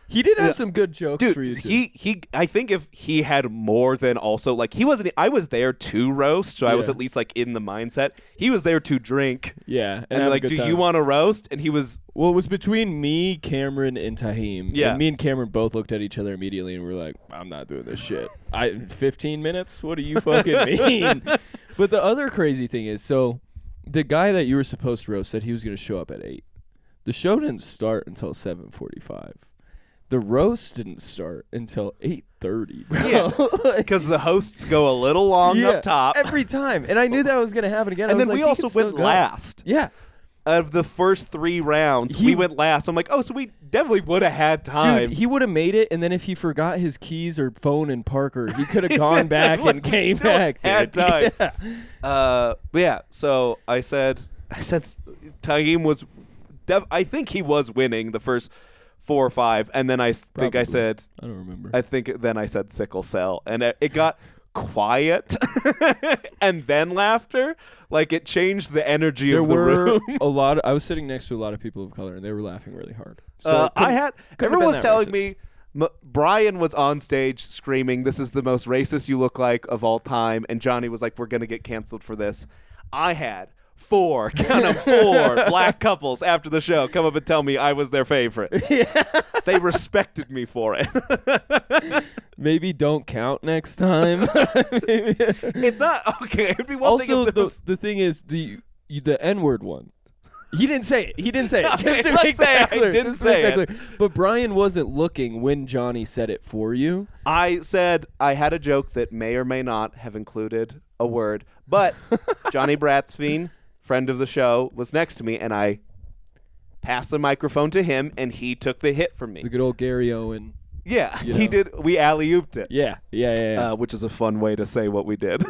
He did have some good jokes Dude, for you too. he I think if he had more than also like he wasn't I was there to roast, so I was Yeah. at least like in the mindset. He was there to drink. Yeah, And have a like, good do time. you want to roast? And he was Well, it was between me, Cameron, and Tahim. Yeah. And me and Cameron both looked at each other immediately and were like, I'm not doing this shit. 15 minutes? What do you fucking mean? But the other crazy thing is, so the guy that you were supposed to roast said he was going to show up at 8. The show didn't start until 7:45. The roast didn't start until 8:30, bro. Yeah. Because the hosts go a little long up top. every time. And I knew that was going to happen again. And I was then like, we he can also still went go. last. Yeah. Of the first 3 rounds, we went last. I'm like, oh, so we definitely would have had time. Dude, he would have made it, and then if he forgot his keys or phone in Parker, he could have gone back and came still back. had dude. time. Yeah. Yeah. So I said Tahim was. I think he was winning the first 4 or 5, and then I think I Probably. said. I don't remember. I think then I said sickle cell, and it got quiet, and then laughter. Like it changed the energy there of the were room. a lot. I was sitting next to a lot of people of color, and they were laughing really hard. So it couldn't Everyone was been that telling racist. me. Brian was on stage screaming, "This is the most racist you look like of all time," and Johnny was like, "We're gonna get canceled for this." I had 4 black couples after the show come up and tell me I was their favorite. They respected me for it. Maybe don't count next time. It's not okay. It'd be one thing Also, if this the thing is the N-word one. He didn't say it. He didn't say it. Okay, Just to let's make say that I clear. didn't Just to make say that it. clear. But Brian wasn't looking when Johnny said it for you. I said I had a joke that may or may not have included a word, but Johnny Bratsfein, friend of the show, was next to me, and I passed the microphone to him, and he took the hit from me. The good old Gary Owen. Yeah, You he know. did. We alley-ooped it. Yeah. Which is a fun way to say what we did.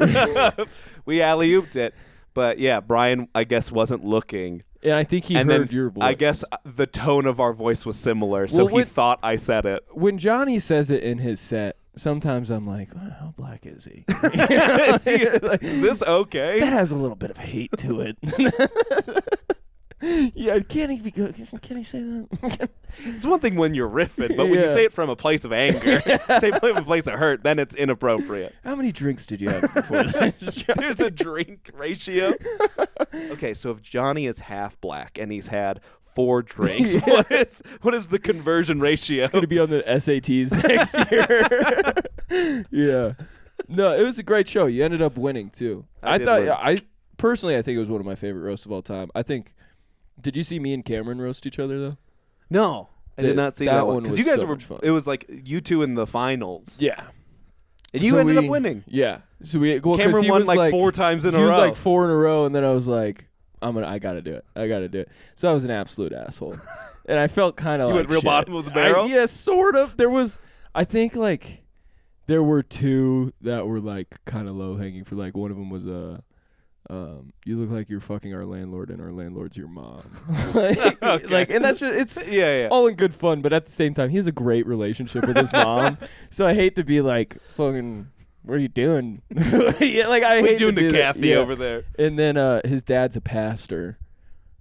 We alley-ooped it. But yeah, Brian, I guess, wasn't looking. And I think he And heard then your voice. I guess the tone of our voice was similar, so he thought I said it. When Johnny says it in his set, sometimes I'm like, how black is he? Is this okay? That has a little bit of hate to it. Yeah, can he say that? It's one thing when you're riffing, but when you say it from a place of anger, say it from a place of hurt, then it's inappropriate. How many drinks did you have before that? There's a drink ratio. Okay, so if Johnny is half black and he's had 4 drinks, what is the conversion ratio? It's going to be on the SATs next year. Yeah. No, it was a great show. You ended up winning, too. I think it was one of my favorite roasts of all time. Did you see me and Cameron roast each other, though? No, I did not see that one. Because you guys so were, much fun. it was like you two in the finals. Yeah. And you ended up winning. Yeah. So Cameron won like 4 times in a row. He was like 4 in a row, and then I was like, I got to do it. I got to do it. So I was an absolute asshole. And I felt kind of like you went real shit. bottom of the barrel? Yeah, sort of. I think like there were 2 that were like kind of low hanging for like one of them was you look like you're fucking our landlord and our landlord's your mom. Like, and that's just, it's all in good fun, but at the same time, he has a great relationship with his mom. So I hate to be like, fucking, what are you doing? Yeah, like I hate doing to to Kathy over there. And then his dad's a pastor.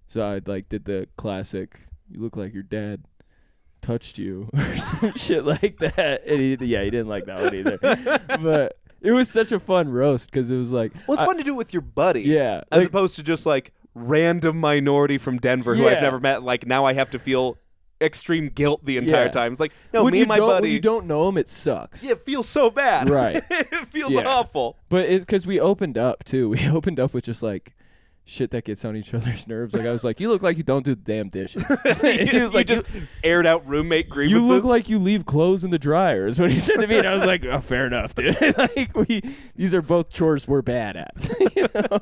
So I like did the classic, you look like your dad touched you or some shit like that. And he didn't like that one either. But it was such a fun roast because it was like... Well, it's fun to do with your buddy. Yeah. As opposed to just like random minority from Denver who I've never met. Like now I have to feel extreme guilt the entire time. It's like, no, me and my buddy... When you don't know him, it sucks. Yeah, it feels so bad. Right. It feels awful. But because we opened up too. We opened up with just like... shit that gets on each other's nerves. Like I was like, you look like you don't do the damn dishes. He was like, you just aired out roommate grievances. You look like you leave clothes in the dryer is what he said to me. And I was like, oh, fair enough, dude. Like these are both chores we're bad at. You know?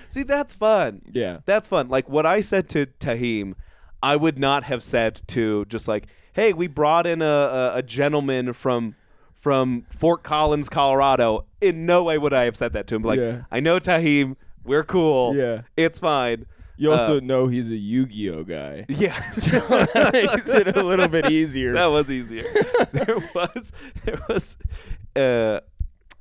See, that's fun. Yeah. That's fun. Like what I said to Tahim, I would not have said to just like, hey, we brought in a gentleman from Fort Collins, Colorado. In no way would I have said that to him. Like, I know Tahim. We're cool. Yeah. It's fine. You also know he's a Yu-Gi-Oh guy. Yeah. So that makes it a little bit easier. That was easier. There was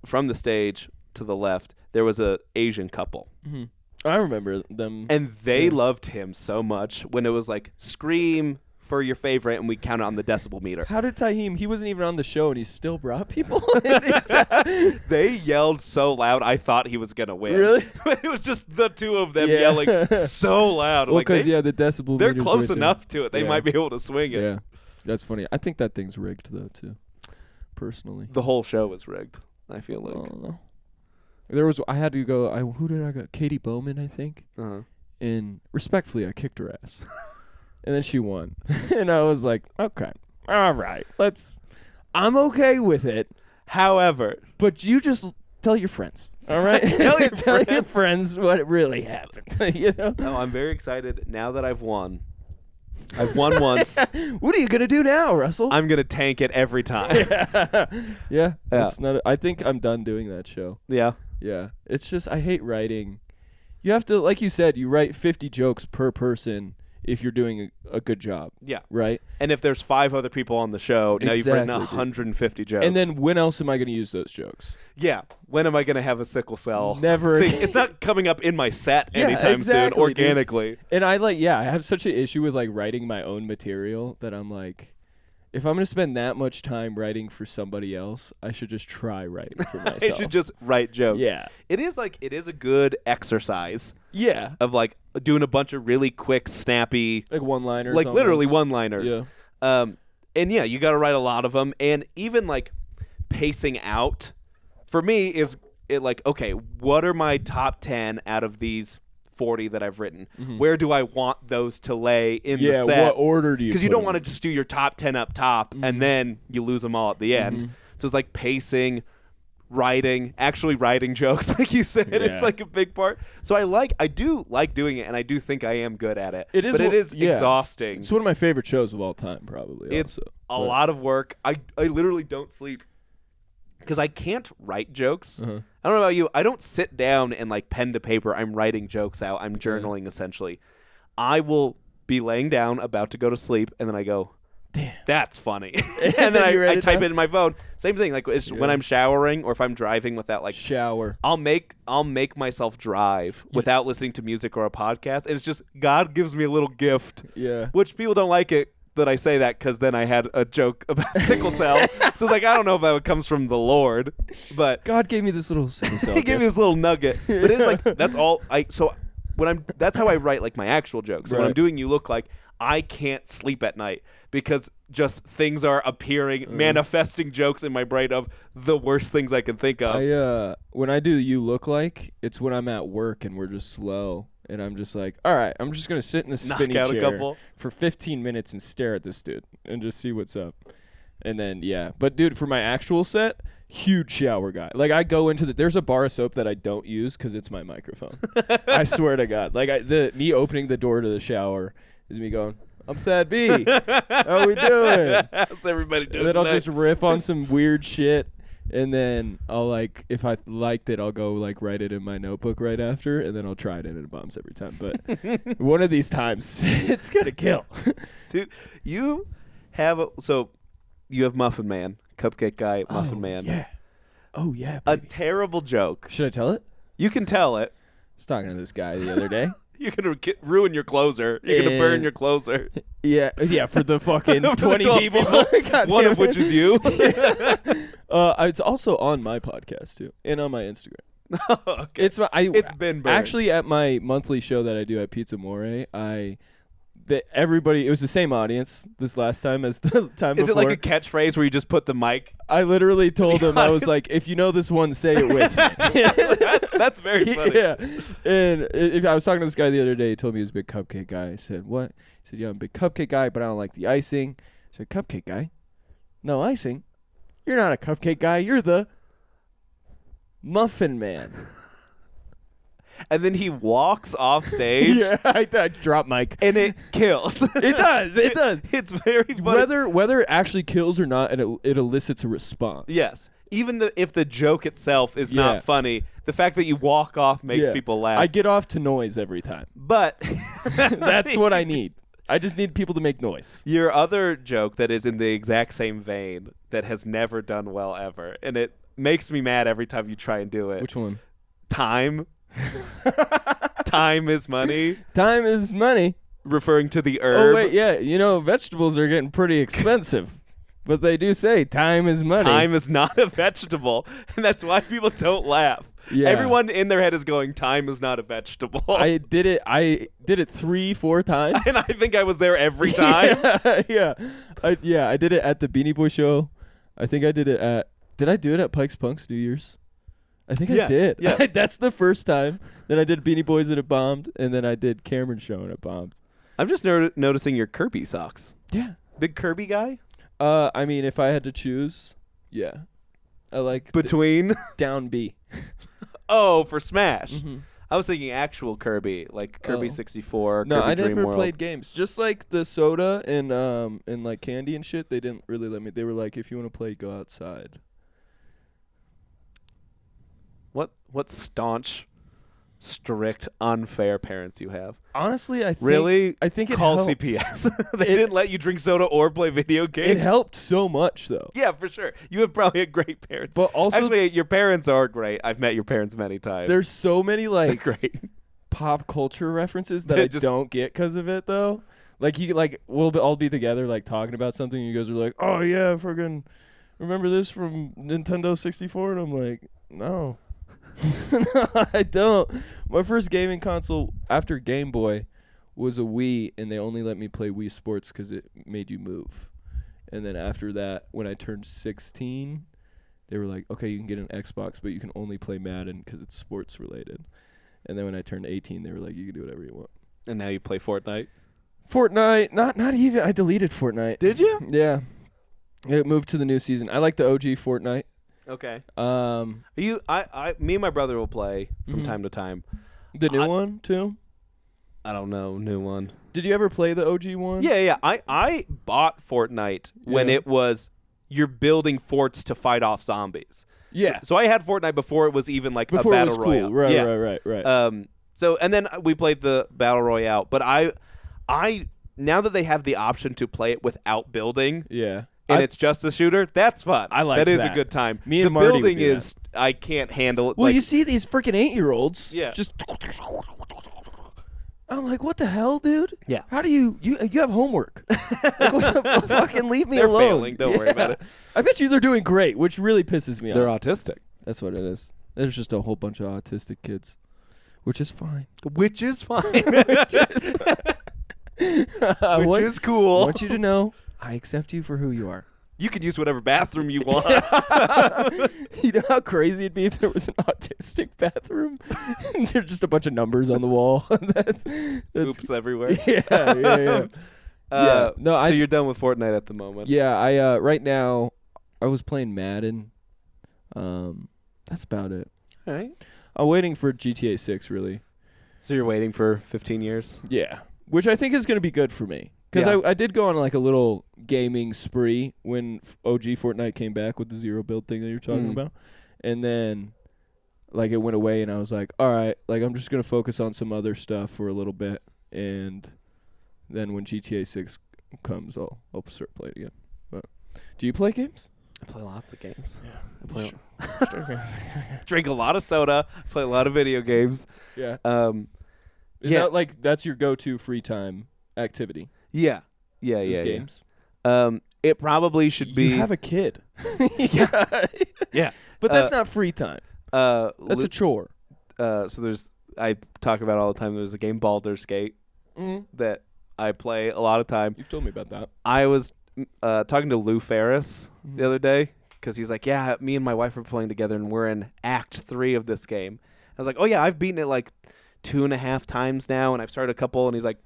from the stage to the left, there was a Asian couple. Mm-hmm. I remember them. And they loved him so much when it was like, scream for your favorite, and we count it on the decibel meter. How did Tahim? He wasn't even on the show, and he still brought people. They yelled so loud, I thought he was gonna win. Really? It was just the 2 of them yelling so loud. Well, because the decibel. They're close enough to it. They might be able to swing it. Yeah, that's funny. I think that thing's rigged though, too. Personally, the whole show was rigged. I feel like. I don't know. I had to go. Who did I go? Katie Bowman, I think. And respectfully, I kicked her ass. And then she won. And I was like, okay, all right, I'm okay with it. However. But you just tell your friends, all right? tell your friends what really happened, you know? No, I'm very excited now that I've won. I've won once. What are you going to do now, Russell? I'm going to tank it every time. Yeah. I think I'm done doing that show. Yeah. Yeah. It's just, I hate writing. You have to, like you said, you write 50 jokes per person. If you're doing a good job. Yeah. Right? And if there's 5 other people on the show, now you've written 150 jokes. And then when else am I going to use those jokes? Yeah. When am I going to have a sickle cell? Never. It's not coming up in my set anytime soon, organically. Dude. And I have such an issue with like writing my own material that I'm like, if I'm going to spend that much time writing for somebody else, I should just try writing for myself. I should just write jokes. Yeah. It is a good exercise. Yeah. Of like doing a bunch of really quick, snappy. Like one-liners. Like literally one-liners. Yeah. And yeah, you got to write a lot of them. And even like pacing out, for me, is it like, okay, what are my top 10 out of these 40 that I've written? Mm-hmm. Where do I want those to lay in the set? Yeah, what order do you? Because you don't want to just do your top 10 up top and then you lose them all at the end. So it's like pacing, actually writing jokes, like you said. It's like a big part. So I do like doing it, and I do think I am good at it. It is exhausting. It's one of my favorite shows of all time, probably. It's a lot of work. I literally don't sleep because I can't write jokes. Uh-huh. I don't know about you. I don't sit down and like pen to paper. I'm writing jokes out. I'm journaling essentially. I will be laying down about to go to sleep, and then I go, damn, that's funny. And then I type it in my phone. Same thing. Like when I'm showering or if I'm driving with that like shower. I'll make myself drive without listening to music or a podcast. And it's just God gives me a little gift. Yeah. Which people don't like it that I say that because then I had a joke about sickle cell. So it's like I don't know if that comes from the Lord, but God gave me this little sickle cell. He gave me this little nugget. But it's like that's all that's how I write like my actual jokes. So when I'm doing You Look Like, I can't sleep at night because just things are appearing, manifesting jokes in my brain of the worst things I can think of. When I do You Look Like, it's when I'm at work and we're just slow. And I'm just like, all right, I'm just going to sit in the spinny chair for 15 minutes and stare at this dude and just see what's up. And then, But, dude, for my actual set, huge shower guy. Like, I go into there's a bar of soap that I don't use because it's my microphone. I swear to God. Like, me opening the door to the shower is me going, I'm Thad B. How we doing? How's everybody doing? And then I'll just riff on some weird shit. And then I'll like, if I liked it, I'll go like write it in my notebook right after, and then I'll try it and it bombs every time. But one of these times, it's gonna kill. Dude, you have Muffin Man, Cupcake Guy, Muffin Man. Yeah. Oh yeah. Baby. A terrible joke. Should I tell it? You can tell it. I was talking to this guy the other day. You're gonna ruin your closer. You're gonna burn your closer. Yeah, for the fucking 20 people. One of which is you. It's also on my podcast too, and on my Instagram. Okay. It's been burned. Actually at my monthly show that I do at Pizza More. Everybody, it was the same audience this last time as the time before. Is it like a catchphrase where you just put the mic? I literally told them, I was like, if you know this one, say it with me. That's very funny. Yeah. And if I was talking to this guy the other day, he told me he was a big cupcake guy. I said, what? He said, yeah, I'm a big cupcake guy, but I don't like the icing. I said, cupcake guy? No icing? You're not a cupcake guy. You're the Muffin Man. And then he walks off stage. Yeah, I drop mic. And it kills. It does. It does. It's very funny. Whether it actually kills or not, and it elicits a response. Yes. Even if the joke itself is not funny, the fact that you walk off makes people laugh. I get off to noise every time. But that's what I need. I just need people to make noise. Your other joke that is in the exact same vein that has never done well ever, and it makes me mad every time you try and do it. Which one? Time. Time is money. Time is money. Referring to the herb. Oh, wait, yeah. Vegetables are getting pretty expensive. But they do say time is money. Time is not a vegetable. And that's why people don't laugh. Yeah. Everyone in their head is going, time is not a vegetable. I did it 3-4 times. And I think I was there every time. Yeah. I did it at the Beanie Boy show. I think I did it at... Did I do it at Pike's Punks New Year's? I think I did. Yeah. That's the first time. Then I did Beanie Boys and it bombed. And then I did Cameron's show and it bombed. I'm just noticing your Kirby socks. Yeah. Big Kirby guy? I mean, if I had to choose, yeah. I like... Between? Down B. Oh, for Smash. Mm-hmm. I was thinking actual Kirby, like Kirby 64, no, Kirby I Dream never World. played games. Just like the soda and like candy and shit, they didn't really let me. They were like, if you want to play, go outside. What staunch, strict, unfair parents you have. Honestly, I think it call helped. CPS. They didn't let you drink soda or play video games. It helped so much, though. Yeah, for sure. You have probably had great parents. But also, actually, your parents are great. I've met your parents many times. There's so many like great pop culture references that I don't get because of it, though. Like we'll all be together like talking about something, and you guys are like, "Oh yeah, friggin' remember this from Nintendo 64?" And I'm like, "No." No, I don't. My first gaming console after Game Boy was a Wii, and they only let me play Wii Sports because it made you move. And then after that, when I turned 16, they were like, okay, you can get an Xbox, but you can only play Madden because it's sports related. And then when I turned 18, they were like, you can do whatever you want. And now you play Fortnite? Fortnite, not even. I deleted Fortnite. Did you? Yeah. It moved to the new season. I like the OG Fortnite. Okay. Me and my brother will play from time to time. The new one too? I don't know, new one. Did you ever play the OG one? Yeah. I bought Fortnite when it was you're building forts to fight off zombies. Yeah. So I had Fortnite before it was even like Before a it battle was cool. royale. Right. So and then we played the battle royale, but I now that they have the option to play it without building, Yeah. and it's just a shooter, that's fun. I like that. Is that. a good time. Me and the Marty would building do is I can't handle it. Well, like, you see these freaking 8-year-olds. Yeah. Just. I'm like, what the hell, dude? Yeah. How do you have homework? Like, fucking leave me They're alone. failing. Don't worry about it. I bet you they're doing great, which really pisses me They're off. autistic. That's what it is. There's just a whole bunch of autistic kids, which is fine. Which is fine. Which is Which is cool. I want you to know I accept you for who you are. You can use whatever bathroom you want. You know how crazy it'd be if there was an autistic bathroom? There's just a bunch of numbers on the wall. that's Oops everywhere. Yeah. Yeah. No, so you're done with Fortnite at the moment. Yeah, I right now I was playing Madden. That's about it. All right. I'm waiting for GTA 6 really. So you're waiting for 15 years? Yeah. Which I think is going to be good for me. Because I did go on like a little gaming spree when OG Fortnite came back with the zero build thing that you're talking about. And then like it went away and I was like, all right, like I'm just going to focus on some other stuff for a little bit. And then when GTA 6 comes, I'll start playing again. But do you play games? I play lots of games. Yeah. I play drink a lot of soda, play a lot of video games. Yeah. Is Yeah. that like that's your go-to free time activity? Yeah. Games. It probably should be. You have a kid. Yeah. But that's not free time. That's a chore. So I talk about all the time. There's a game Baldur's Gate that I play a lot of time. You've told me about that. I was talking to Lou Ferris the other day because he's like, yeah, me and my wife are playing together and we're in Act 3 of this game. I was like, oh yeah, I've beaten it like 2.5 times now, and I've started a couple. And he's like,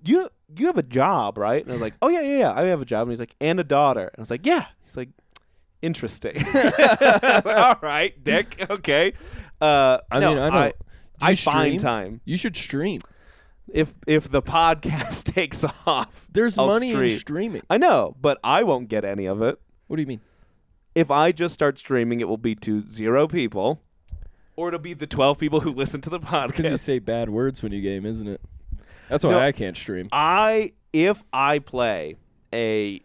you have a job, right? And I was like, oh yeah, I have a job. And he's like, and a daughter. And I was like, yeah. He's like, interesting. All right, Dick. Okay. I find time. You should stream. If the podcast takes off, there's I'll money stream. in streaming. I know, but I won't get any of it. What do you mean? If I just start streaming, it will be to 0 people, or it'll be the 12 people who listen to the podcast. It's because you say bad words when you game, isn't it? That's why I can't stream. If I play a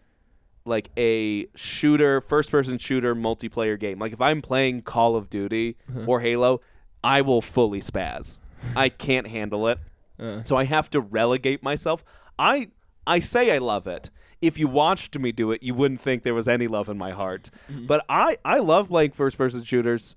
shooter, first-person shooter multiplayer game, like if I'm playing Call of Duty or Halo, I will fully spaz. I can't handle it. So I have to relegate myself. I say I love it. If you watched me do it, you wouldn't think there was any love in my heart. But I love playing first-person shooters.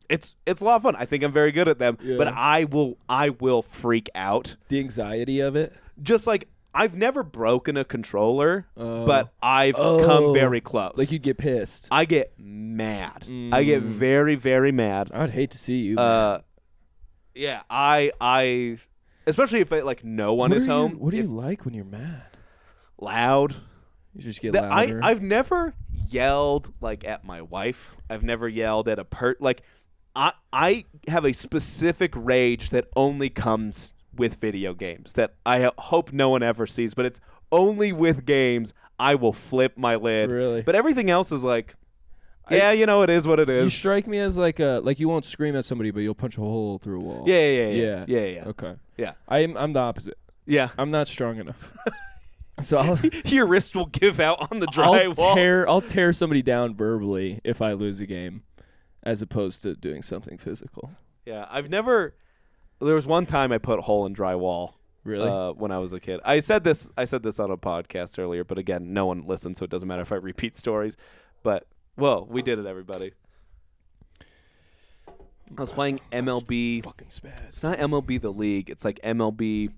It's a lot of fun. I think I'm very good at them. Yeah. But I will freak out. The anxiety of it? Just like I've never broken a controller, but I've come very close. Like you get pissed. I get mad. I get very, very mad. I would hate to see you. Yeah, I especially if no one is home. What do you like when you're mad? Loud. You just get louder. I've never yelled at my wife. I've never yelled at I have a specific rage that only comes with video games that I hope no one ever sees, but it's only with games I will flip my lid. Really? But everything else is it is what it is. You strike me as you won't scream at somebody, but you'll punch a hole through a wall. Yeah. Okay. Yeah. I'm the opposite. Yeah. I'm not strong enough. So your wrist will give out on the drywall. I'll tear somebody down verbally if I lose a game, as opposed to doing something physical. Yeah, there was one time I put a hole in drywall. Really? When I was a kid. I said this on a podcast earlier, but again, no one listens, so it doesn't matter if I repeat stories. But we did it, everybody. I was playing MLB. Fucking spaz. It's not MLB the league. It's like MLB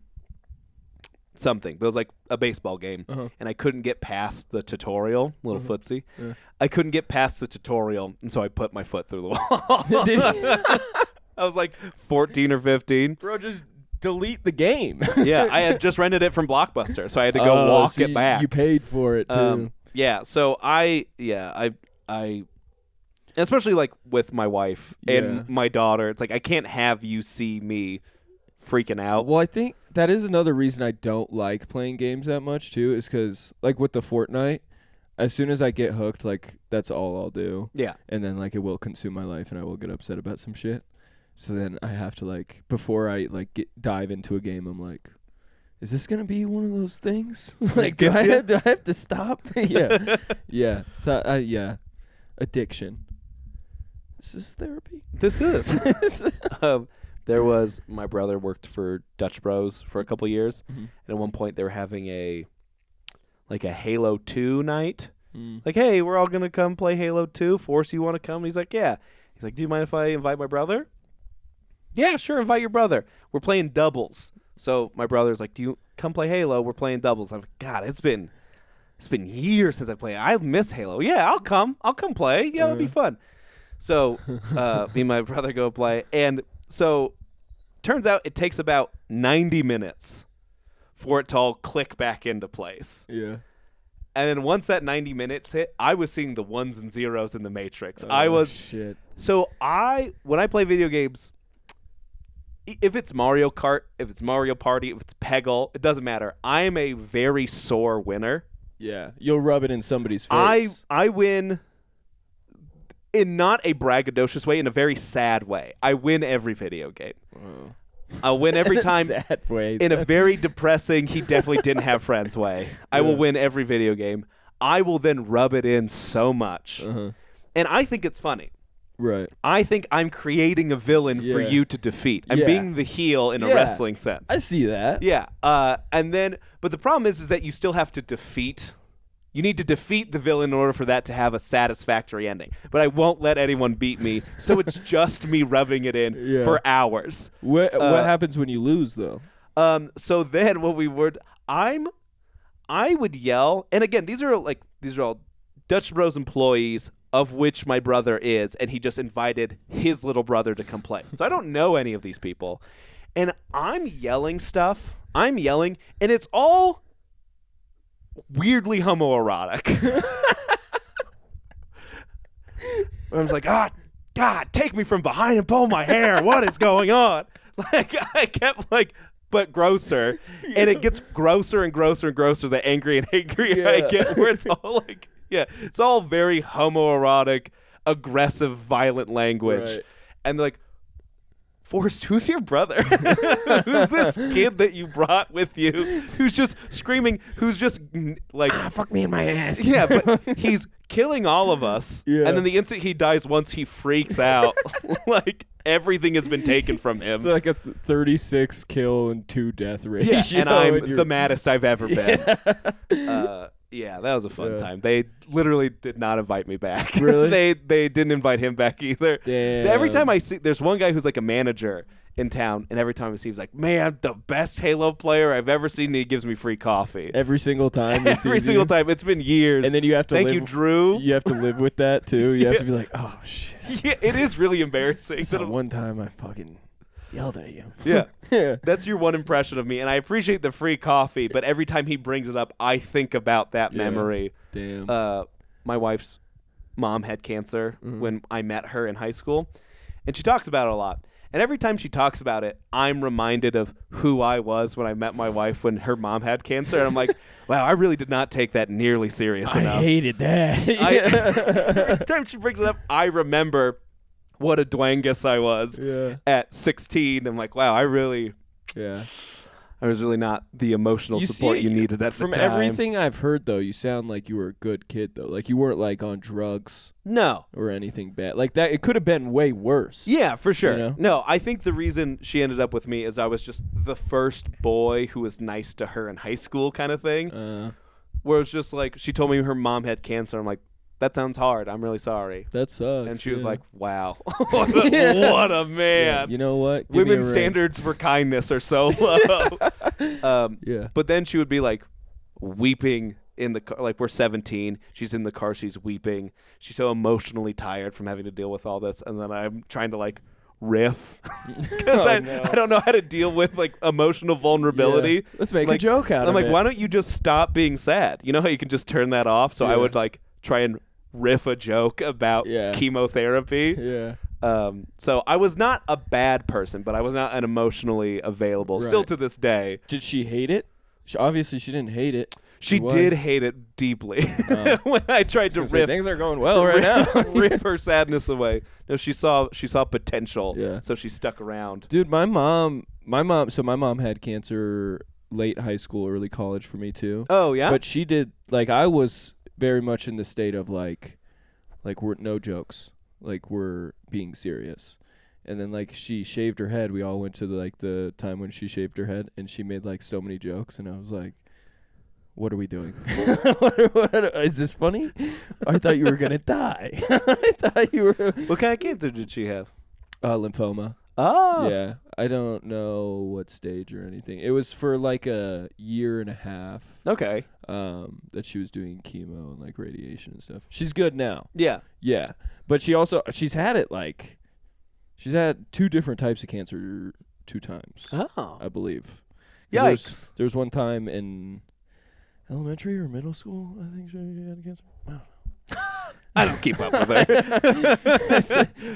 something. But it was like a baseball game, and I couldn't get past the tutorial. Little footsie. Yeah. I couldn't get past the tutorial, and so I put my foot through the wall. Did you? I was like 14 or 15. Bro, just delete the game. Yeah, I had just rented it from Blockbuster, so I had to go walk it back. You paid for it too. Yeah, so I especially with my wife and my daughter, it's I can't have you see me freaking out. Well, I think that is another reason I don't like playing games that much too, is because with the Fortnite, As soon as I get hooked, like that's all I'll do. Yeah. And then like it will consume my life, and I will get upset about some shit. So then I have to like before I like dive into a game, I'm like, is this gonna be one of those things? Like, do I have to stop? Yeah, yeah. So yeah, addiction. Is this therapy? This is. There was my brother worked for Dutch Bros for a couple years, and at one point they were having a Halo 2 night. Like, hey, we're all gonna come play Halo 2. Force, you want to come? And he's like, yeah. He's like, do you mind if I invite my brother? Yeah, sure, invite your brother. We're playing doubles. So my brother's like, do you come play Halo? We're playing doubles. I'm like, God, it's been years since I played. I miss Halo. Yeah, I'll come play. Yeah, it'll be fun. So me and my brother go play. And so turns out it takes about 90 minutes for it to all click back into place. Yeah. And then once that 90 minutes hit, I was seeing the ones and zeros in the Matrix. Shit. So when I play video games, if it's Mario Kart, if it's Mario Party, if it's Peggle, it doesn't matter. I am a very sore winner. Yeah. You'll rub it in somebody's face. I win in not a braggadocious way, in a very sad way. I win every video game. Oh. I'll win every time sad way. in a very depressing, he definitely didn't have friends way. I will win every video game. I will then rub it in so much. And I think it's funny. Right. I think I'm creating a villain for you to defeat. I'm being the heel in a wrestling sense. I see that. Yeah. But the problem is that you still have to defeat. You need to defeat the villain in order for that to have a satisfactory ending. But I won't let anyone beat me, so it's just me rubbing it in for hours. What happens when you lose, though? So then what we would, I would yell, and again, these are all Dutch Bros employees, of which my brother is, and he just invited his little brother to come play. So I don't know any of these people. And I'm yelling stuff. And it's all weirdly homoerotic. I was like, God, take me from behind and pull my hair. What is going on? Like, I kept like, but grosser. And it gets grosser and grosser and grosser the angrier and angrier I get, where it's all like, it's all very homoerotic, aggressive, violent language. Right. And they're like, Forrest, who's your brother? Who's this kid that you brought with you who's just screaming, who's just like, fuck me in my ass. Yeah, but he's killing all of us. Yeah. And then the instant he dies, once he freaks out, like everything has been taken from him. It's like a 36 kill and 2 death ratio. Yeah, and I'm the maddest I've ever been. Yeah, that was a fun time. They literally did not invite me back. Really? They didn't invite him back either. Damn. Every time I see, there's one guy who's like a manager in town, and every time I see, he's like, "Man, the best Halo player I've ever seen." And he gives me free coffee every single time. Every single time. It's been years. And then you have to. Thank you, Drew. You have to live with that too. You have to be like, "Oh shit." Yeah, it is really embarrassing. So one time I fucking yelled at you. Yeah. That's your one impression of me, and I appreciate the free coffee, but every time he brings it up, I think about that memory. Damn. My wife's mom had cancer when I met her in high school, and she talks about it a lot. And every time she talks about it, I'm reminded of who I was when I met my wife when her mom had cancer, and I'm like, wow, I really did not take that nearly serious enough. I hated that. Every time she brings it up, I remember what a dwangus I was at 16. I'm like, wow, I was really not the emotional support you needed at the time. From everything I've heard, though, you sound like you were a good kid, though. Like, you weren't, like, on drugs. No. Or anything bad. Like, that, it could have been way worse. Yeah, for sure. You know? No, I think the reason she ended up with me is I was just the first boy who was nice to her in high school kind of thing. Where it was just like, she told me her mom had cancer. I'm like, that sounds hard. I'm really sorry. That sucks. And she was like, wow. What a man. Yeah, you know what? Women's standards for kindness are so low. But then she would be like weeping in the car. Like, we're 17. She's in the car. She's weeping. She's so emotionally tired from having to deal with all this. And then I'm trying to like riff because I don't know how to deal with like emotional vulnerability. Yeah. Let's make a joke out of it. I'm like, why don't you just stop being sad? You know how you can just turn that off? So I would like try and riff a joke about chemotherapy. So I was not a bad person, but I was not an emotionally available. Still to this day. Did she hate it? Obviously, she didn't hate it. She did hate it deeply when I tried to rip. Things are going well right now. Rip her sadness away. No, she saw potential. Yeah. So she stuck around. Dude, my mom had cancer late high school, early college for me too. Oh yeah. But she did I was very much in the state of like we're no jokes, we're being serious. And then she shaved her head. We all went to the time when she shaved her head, and she made so many jokes, and I was like, what are we doing? what, is this funny? I thought you were gonna die. I thought you were. What kind of cancer did she have? Lymphoma. Oh. Yeah. I don't know what stage or anything. It was for a year and a half. Okay. That she was doing chemo and radiation and stuff. She's good now. Yeah. Yeah. But she's had it she's had 2 different types of cancer 2 times. Oh. I believe. Yikes. There was one time in elementary or middle school, I think she had cancer. I don't know. I don't keep up with her.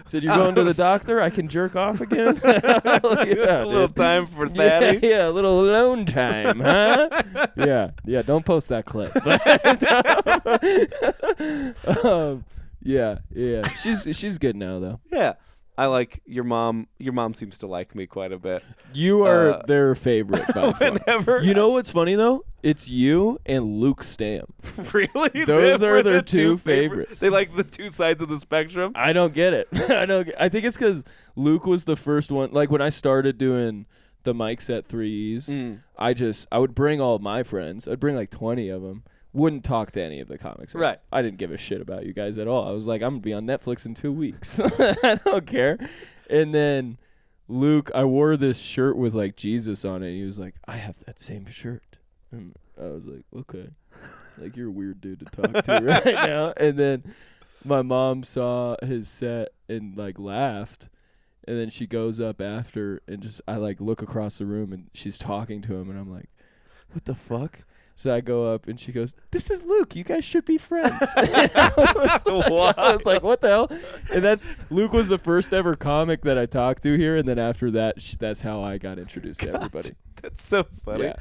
said you're going to the doctor? I can jerk off again? A little time for Thaddy? Yeah, a little alone time, huh? Yeah, don't post that clip. Yeah. She's good now, though. Yeah. I like your mom. Your mom seems to like me quite a bit. You are their favorite by whenever. You know what's funny though? It's you and Luke Stam. Really? Those are their 2 favorites. They like the 2 sides of the spectrum. I don't get it. I think it's because Luke was the first one. When I started doing the mics at 3Es, I would bring all of my friends. I'd bring 20 of them. Wouldn't talk to any of the comics. Right. I didn't give a shit about you guys at all. I was like, I'm going to be on Netflix in 2 weeks. I don't care. And then Luke, I wore this shirt with Jesus on it. And he was like, I have that same shirt. And I was like, okay. You're a weird dude to talk to right now. And then my mom saw his set and laughed. And then she goes up after and I look across the room and she's talking to him. And I'm like, what the fuck? So I go up and she goes, this is Luke. You guys should be friends. I was like, what the hell? And Luke was the first ever comic that I talked to here. And then after that, that's how I got introduced to everybody. That's so funny.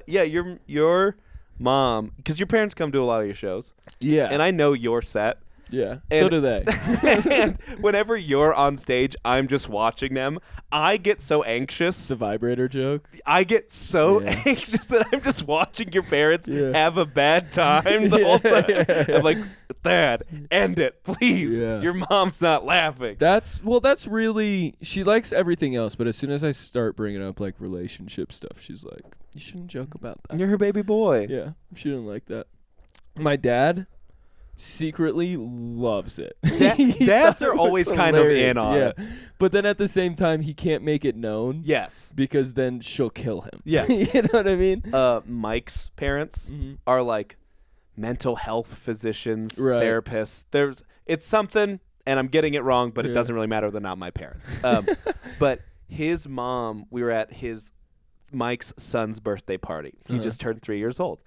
Yeah. Your mom, because your parents come to a lot of your shows. Yeah. And I know your set. Yeah, so do they. And whenever you're on stage, I'm just watching them. I get so anxious. The vibrator joke? I get so anxious that I'm just watching your parents have a bad time the whole time. I'm like, Dad, end it, please. Yeah. Your mom's not laughing. That's really, she likes everything else, but as soon as I start bringing up relationship stuff, she's like, you shouldn't joke about that. You're her baby boy. Yeah, she didn't like that. My dad secretly loves it. Dads are always kind of in on it. But then at the same time, he can't make it known. Yes. Because then she'll kill him. Yeah. You know what I mean? Mike's parents are mental health physicians, therapists. It's something, and I'm getting it wrong, but it doesn't really matter. They're not my parents. But his mom, we were at Mike's son's birthday party. He just turned 3 years old.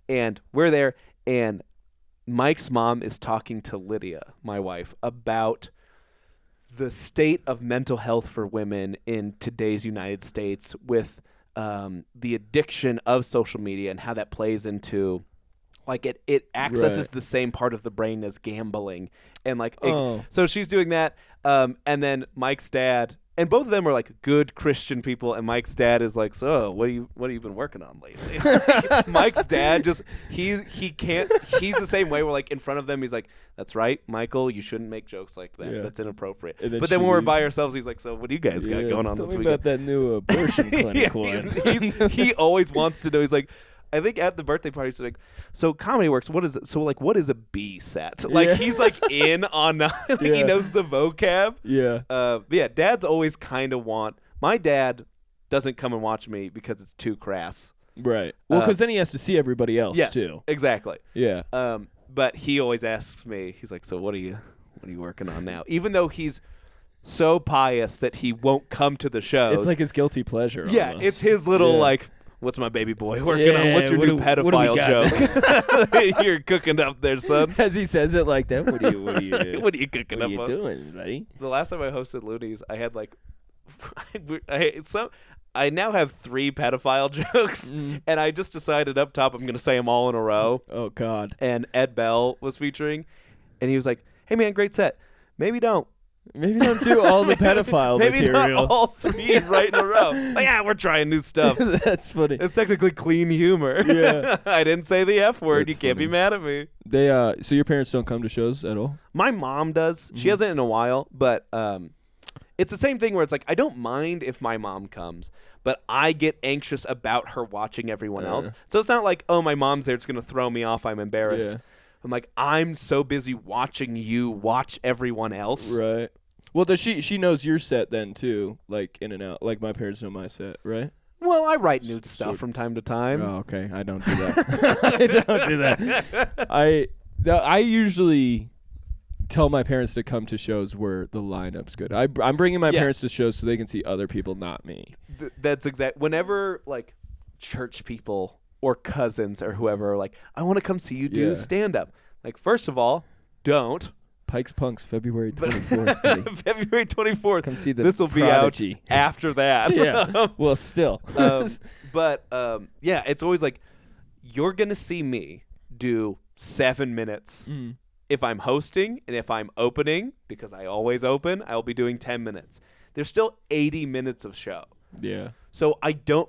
And we're there, and Mike's mom is talking to Lydia, my wife, about the state of mental health for women in today's United States with the addiction of social media and how that plays into it accesses the same part of the brain as gambling. And so she's doing that. And then Mike's dad, and both of them are good Christian people, and Mike's dad is like, so what have you been working on lately? Mike's dad he can't, he's the same way. We're in front of them, he's like, that's right, Michael, you shouldn't make jokes like that. Yeah. That's inappropriate. But then when we're by ourselves, he's like, so what do you guys got going on this weekend? About that new abortion clinic one. He always wants to know. He's like, I think at the birthday party, he's like, so Comedy Works, what is it? So what is a B set? He's in on he knows the vocab. Yeah. Dads always kind of my dad doesn't come and watch me because it's too crass. Right. Well, because then he has to see everybody else too. Exactly. Yeah. But he always asks me, he's like, so what are you working on now? Even though he's so pious that he won't come to the shows. It's his guilty pleasure. Yeah. Almost. It's his little what's my baby boy working on? What's your new pedophile joke? You're cooking up there, son. As he says it like that, what are you what are you cooking up? What are you doing, buddy? The last time I hosted Loonies, I had I now have 3 pedophile jokes, and I just decided up top I'm going to say them all in a row. Oh, God. And Ed Bell was featuring, and he was like, "Hey, man, great set. Maybe don't. Maybe don't do all the pedophile Maybe material. not all 3 right in a row." Like, yeah, we're trying new stuff. That's funny. It's technically clean humor. Yeah. I didn't say the F word. That's You can't be funny. mad at me. They so your parents don't come to shows at all? My mom does. She hasn't in a while, but it's the same thing where it's like I don't mind if my mom comes, but I get anxious about her watching everyone else. So it's not like, oh, my mom's there, it's going to throw me off, I'm embarrassed. Yeah. I'm like, I'm so busy watching you watch everyone else. Right. Well, does she knows your set then too, like in and out, like my parents know my set, right? Well, I write nude stuff from time to time. Oh, okay. I don't do that. I don't do that. I usually tell my parents to come to shows where the lineup's good. I'm bringing my parents to shows so they can see other people, not me. That's exact. Whenever like church people or cousins or whoever are like, I want to come see you do stand up. Like, first of all, don't. Pike's Punks, February 24th. February 24th. Come see the This will be Prodigy. out after that. Yeah. Well, still. But yeah, it's always like, you're going to see me do 7 minutes. If I'm hosting and if I'm opening, because I always open, I will be doing 10 minutes. There's still 80 minutes of show. Yeah. So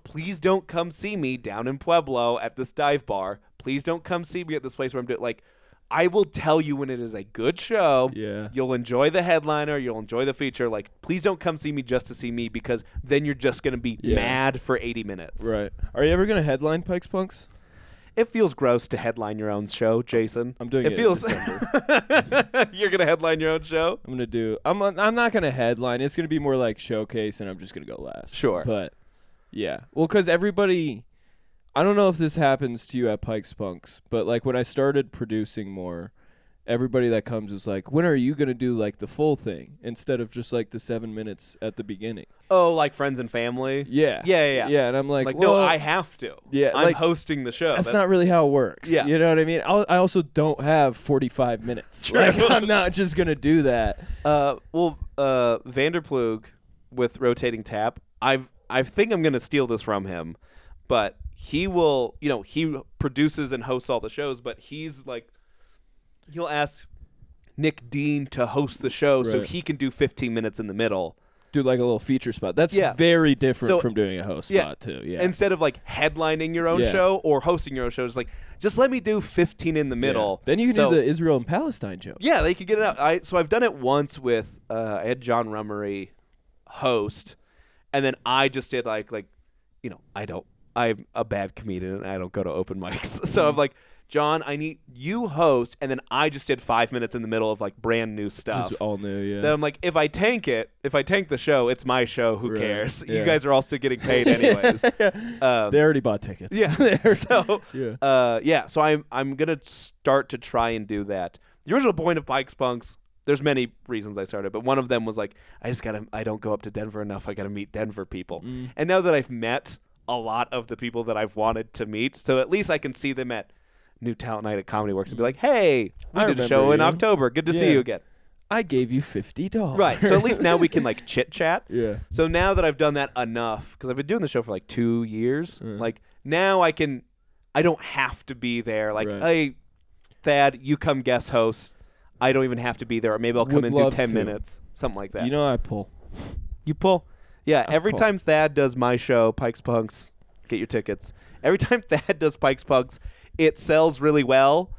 please don't come see me down in Pueblo at this dive bar. Please don't come see me at this place where I'm doing, like, I will tell you when it is a good show. Yeah. You'll enjoy the headliner. You'll enjoy the feature. Like, please don't come see me just to see me, because then you're just going to be mad for 80 minutes. Right. Are you ever going to headline Pike's Punks? It feels gross to headline your own show, Jason. I'm doing it feels in December. You're going to headline your own show? I'm not going to headline. It's going to be more like showcase, and I'm just going to go last. Sure. But, yeah. Well, because everybody, I don't know if this happens to you at Pike's Punks, but, like, when I started producing more, everybody that comes is like, when are you going to do, like, the full thing instead of just, like, the 7 minutes at the beginning? Oh, like friends and family? Yeah. Yeah. Yeah, and I'm like, no, well, I have to. Yeah, I'm like, hosting the show. That's not really how it works. Yeah. You know what I mean? I also don't have 45 minutes. True. Like, I'm not just going to do that. Vanderplug with rotating tap, I think I'm going to steal this from him, but he will, he produces and hosts all the shows, but he's like, he'll ask Nick Dean to host the show so he can do 15 minutes in the middle. Do like a little feature spot. That's very different from doing a host spot too. Yeah. Instead of like headlining your own show or hosting your own show, it's like, just let me do 15 in the middle. Then you can do the Israel and Palestine joke. Yeah, they could get it out. So I've done it once with I had John Rummery host, and then I just did like I'm a bad comedian and I don't go to open mics. So I'm like, John, I need you host, and then I just did 5 minutes in the middle of like brand new stuff. Just all new, yeah. Then I'm like, if I tank the show, it's my show. Who cares? Yeah. You guys are all still getting paid anyways. They already bought tickets. Yeah. So So I'm gonna start to try and do that. The original point of Pike's Punks, there's many reasons I started, but one of them was like, I don't go up to Denver enough. I gotta meet Denver people. And now that I've met a lot of the people that I've wanted to meet, so at least I can see them at New Talent Night at Comedy Works and be like, hey, we did a show in October. Good to see you again. I gave you $50. Right. So at least now we can like chit chat. Yeah. So now that I've done that enough, because I've been doing the show for like 2 years, like now I don't have to be there. Like, hey, Thad, you come guest host. I don't even have to be there. Or maybe I'll come and do 10 minutes. Something like that. You know I pull. You pull? Yeah. Every time Thad does my show, Pike's Punks, get your tickets. Every time Thad does Pike's Punks, it sells really well,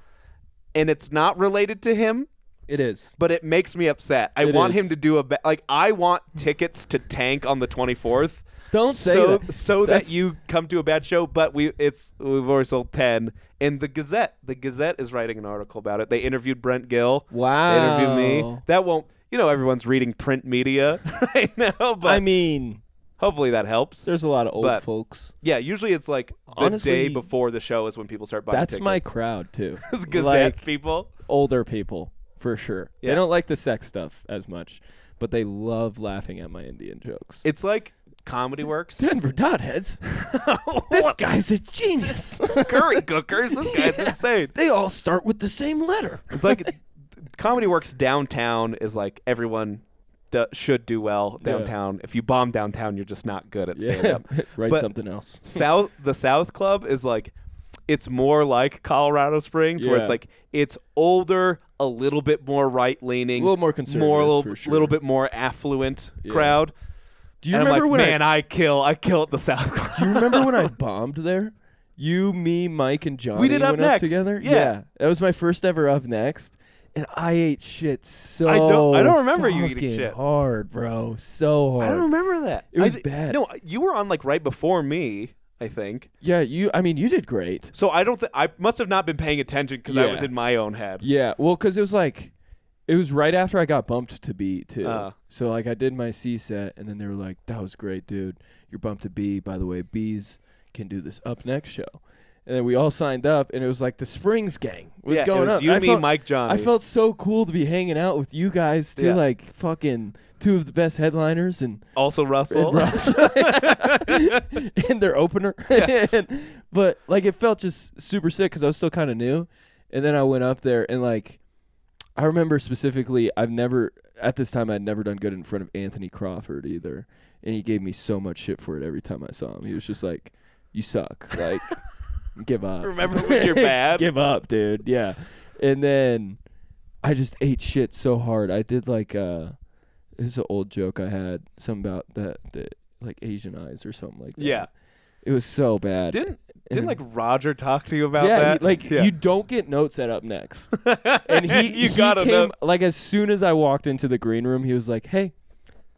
and it's not related to him. It is. But it makes me upset. I want him to do I want tickets to tank on the 24th. Don't say that. So that you come to a bad show, but we've already sold 10. And the Gazette is writing an article about it. They interviewed Brent Gill. Wow. They interviewed me. That won't, everyone's reading print media right now, but I mean, hopefully that helps. There's a lot of old folks. Yeah, usually it's like honestly, the day before the show is when people start buying tickets. That's my crowd too. Gazette people? Older people, for sure. Yeah. They don't like the sex stuff as much, but they love laughing at my Indian jokes. It's like Comedy Works. Denver Dotheads. This guy's a genius. Curry cookers. This guy's insane. They all start with the same letter. It's like Comedy Works downtown is like everyone should do well downtown. If you bomb downtown, you're just not good at stand-up. Write But something else. The South Club is like, it's more like Colorado Springs, where Yeah. it's like it's older, a little bit more right-leaning, A little more conservative, for sure. little bit more affluent Yeah. crowd. Do you And remember I'm like, when man, I kill at the South Club. Do you remember when I bombed there? You, me, Mike, and Johnny We did Up went Next. up together. Yeah. That was my first ever Up Next, and I ate shit so. I don't remember you eating fucking shit. hard, bro. So hard. I don't remember that. It was bad. No, you were on like right before me, I think. Yeah, you did great. So I don't think I must have not been paying attention because I Yeah. was in my own head. Yeah, well, because it was right after I got bumped to B too. So like I did my C set, and then they were like, "That was great, dude. You're bumped to B. By the way, B's can do this Up Next show." And then we all signed up, and it was like the Springs gang was going it was up. you, I me, felt, Mike, Johnny. I felt so cool to be hanging out with you guys too, Yeah. like fucking two of the best headliners and also Russell. and Russ in their opener. But like it felt just super sick because I was still kind of new, and then I went up there and like I remember specifically I'd never done good in front of Anthony Crawford either, and he gave me so much shit for it every time I saw him. He was just like, "You suck, like give up." Remember when you're bad? Give up, dude. Yeah, and then I just ate shit so hard. I did like this is an old joke I had, something about the like Asian eyes or something like that. Yeah. It was so bad. Didn't And- like Roger talk to you about yeah, that? you don't get notes at Up Next. And he gotta came know. like as soon as I walked into the green room, he was like, "Hey,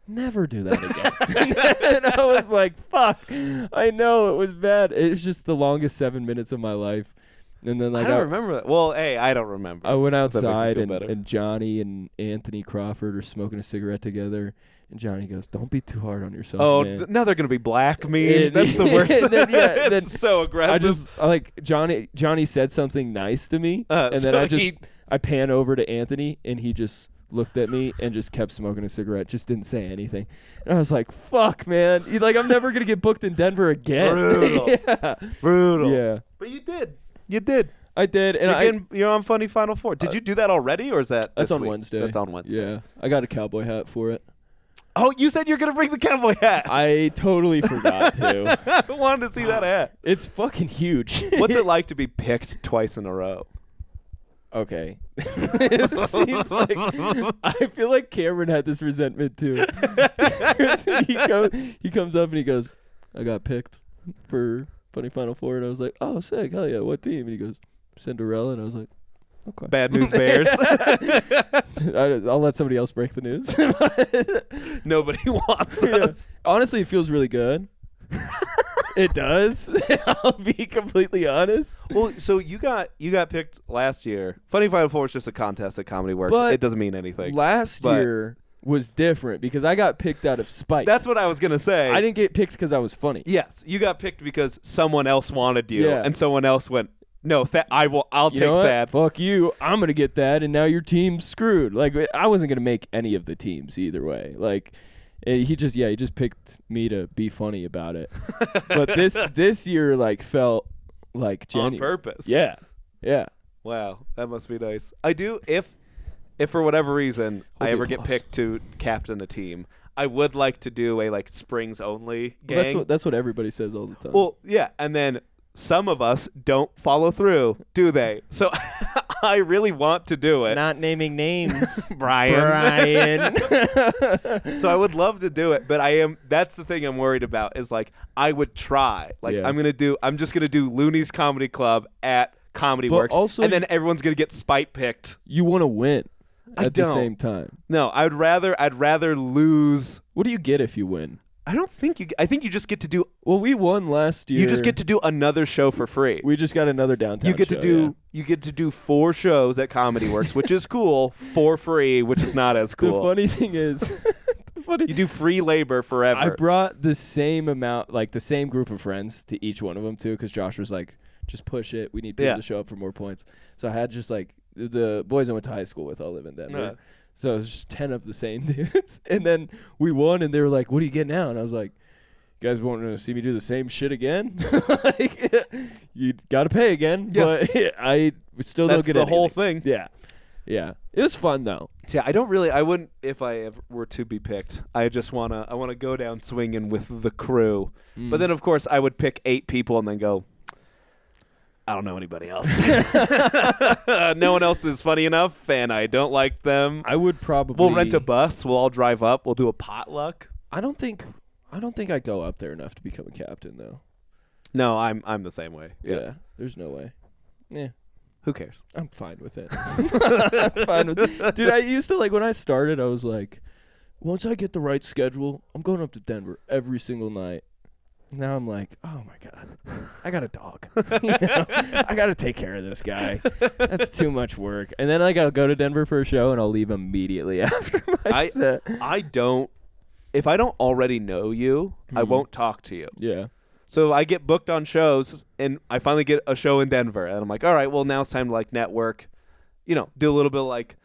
never do that again." And I was like, "Fuck, I know it was bad." It was just the longest 7 minutes of my life. And then like I don't remember that. Well, hey, I don't remember. I went That makes me outside feel better. and Johnny and Anthony Crawford are smoking a cigarette together. And Johnny goes, "Don't be too hard on yourself, Oh, man." now they're gonna be black mean. And- That's the worst. and then, yeah, then it's so aggressive. Johnny said something nice to me, and so then I pan over to Anthony, and he just looked at me and just kept smoking a cigarette, just didn't say anything. And I was like, "Fuck, man! I'm never gonna get booked in Denver again." Brutal. Yeah. Brutal. Yeah, But you did. You did. I did, and You're on Funny Final Four. Did you do that already, or is that that's this on week? Wednesday. That's on Wednesday. Yeah, I got a cowboy hat for it. Oh, you said you're gonna bring the cowboy hat. I totally forgot to. I wanted to see that hat. It's fucking huge. What's it like to be picked twice in a row? Okay. It seems like I feel like Cameron had this resentment too. he comes up and he goes, "I got picked for Funny Final Four," and I was like, "Oh, sick, hell yeah, what team?" And he goes, "Cinderella," and I was like, "Okay." Bad News Bears. I'll let somebody else break the news. Nobody wants Yeah. us. Honestly, it feels really good. It does. I'll be completely honest. Well, so you got picked last year. Funny Final Four is just a contest at Comedy Works. But it doesn't mean anything. Last But- year was different because I got picked out of spite. That's what I was gonna say. I didn't get picked because I was funny. Yes, you got picked because someone else wanted you, Yeah. and someone else went, "No, I'll You take know what? that." Fuck you. I'm gonna get that, and now your team's screwed. Like I wasn't gonna make any of the teams either way. Like he just picked me to be funny about it. But this year like felt like genuine. On purpose. Yeah. Yeah. Wow, that must be nice. I do if for whatever reason I Hold ever the get applause. picked to captain a team, I would like to do a like Springs only Well, gang. that's what everybody says all the time. Well, yeah, and then some of us don't follow through, do they? So I really want to do it. Not naming names. Brian. So I would love to do it, but that's the thing I'm worried about is like I would try. Like Yeah. I'm just gonna do Looney's Comedy Club at Comedy But Works, also and then everyone's gonna get spite picked. You want to win I at the don't. same time. No, I'd rather lose. What do you get if you win? I think you just get to do. Well, we won last year. You just get to do another show for free. We just got another downtown. You get show, to do yeah. you get to do 4 shows at Comedy Works, which is cool, for free, which is not as cool. The funny thing is, You do free labor forever. I brought the same amount, like the same group of friends to each one of them too, because Josh was like, "Just push it. We need people Yeah. to show up for more points." So I had just like the boys I went to high school with all live in Denver. Yeah. So it was just 10 of the same dudes, and then we won, and they were like, "What are you getting now?" And I was like, "You guys want to see me do the same shit again? Like, you got to pay again." Yeah. But I still That's don't get the whole anything. thing. Yeah. Yeah, it was fun though. Yeah, I wouldn't if I ever were to be picked. I want to go down swinging with the crew. But then of course I would pick 8 people and then go, I don't know anybody else. No one else is funny enough, and I don't like them. I would probably. We'll rent a bus. We'll all drive up. We'll do a potluck. I don't think I go up there enough to become a captain though. No, I'm the same way. Yeah. There's no way. Yeah. Who cares? I'm fine with it. I'm fine with it. Dude, I used to, like, when I started, I was like, once I get the right schedule, I'm going up to Denver every single night. Now I'm like, oh, my God. I got a dog. I got to take care of this guy. That's too much work. And then, like, I'll go to Denver for a show, and I'll leave immediately after my set. If I don't already know you, I won't talk to you. Yeah. So I get booked on shows, and I finally get a show in Denver, and I'm like, all right, well, now it's time to, like, network, do a little bit of, like,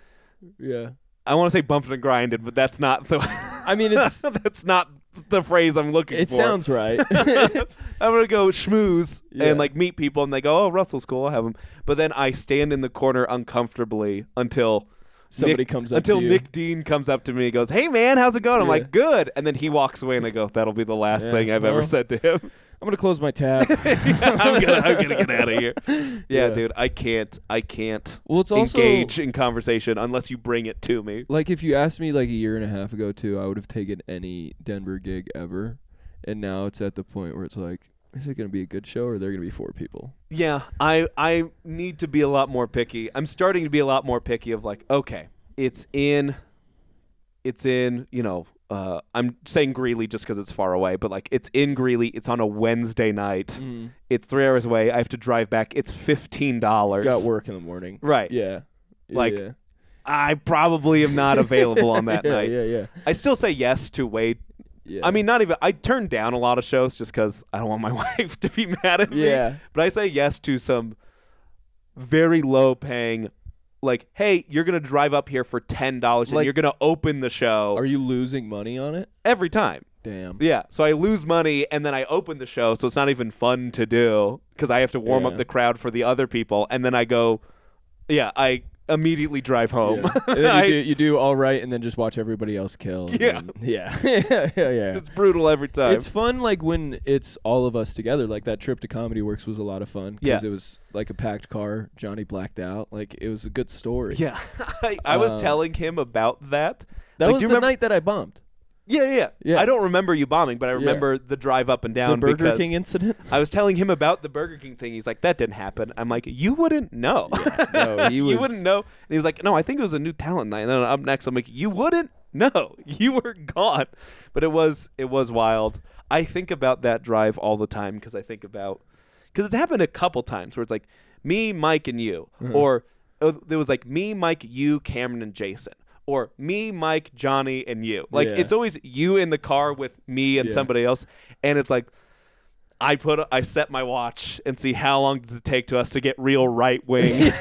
I want to say bumped and grinded, but that's not the I mean, it's that's not the phrase I'm looking for. It sounds right. I'm going to go schmooze and, like, meet people, and they go, oh, Russell's cool, I'll have him. But then I stand in the corner uncomfortably until somebody comes up to you. Until Nick Dean comes up to me and goes, hey, man, how's it going? I'm like, good. And then he walks away, and I go, that'll be the last thing I've ever said to him. I'm going to close my tab. I'm gonna get out of here. Yeah, dude, I can't well, it's also, engage in conversation unless you bring it to me. Like, if you asked me, like, a year and a half ago, too, I would have taken any Denver gig ever. And now it's at the point where it's like, is it going to be a good show, or are there going to be 4 people? Yeah, I need to be a lot more picky. I'm starting to be a lot more picky of, like, okay, it's in, I'm saying Greeley just because it's far away, but, like, it's in Greeley. It's on a Wednesday night. It's 3 hours away. I have to drive back. It's $15. Got work in the morning. Right. Yeah. Like, I probably am not available on that night. Yeah. I still say yes to Wade. Yeah. I mean, I turned down a lot of shows just because I don't want my wife to be mad at me. Yeah. But I say yes to some very low-paying, like, hey, you're going to drive up here for $10 and you're going to open the show. Are you losing money on it? Every time. Damn. Yeah. So I lose money and then I open the show, so it's not even fun to do because I have to warm up the crowd for the other people. And then I go, I immediately drive home. Yeah. And then you do all right and then just watch everybody else kill. Yeah. Yeah. It's brutal every time. It's fun, like, when it's all of us together. Like, that trip to Comedy Works was a lot of fun because it was like a packed car. Johnny blacked out. Like, it was a good story. Yeah. I was telling him about that. That was the night that I bombed. Yeah. I don't remember you bombing, but I remember the drive up and down. The Burger King incident? I was telling him about the Burger King thing. He's like, that didn't happen. I'm like, you wouldn't know. Yeah, no, you wouldn't know. And he was like, no, I think it was a new talent night. And then up next, I'm like, you wouldn't know. You were gone. But it was wild. I think about that drive all the time because it's happened a couple times where it's like me, Mike, and you. Mm-hmm. Or there was like me, Mike, you, Cameron, and Jason. Or me, Mike, Johnny, and you. Like, it's always you in the car with me and somebody else. And it's like, I set my watch and see how long does it take to us to get real right wing.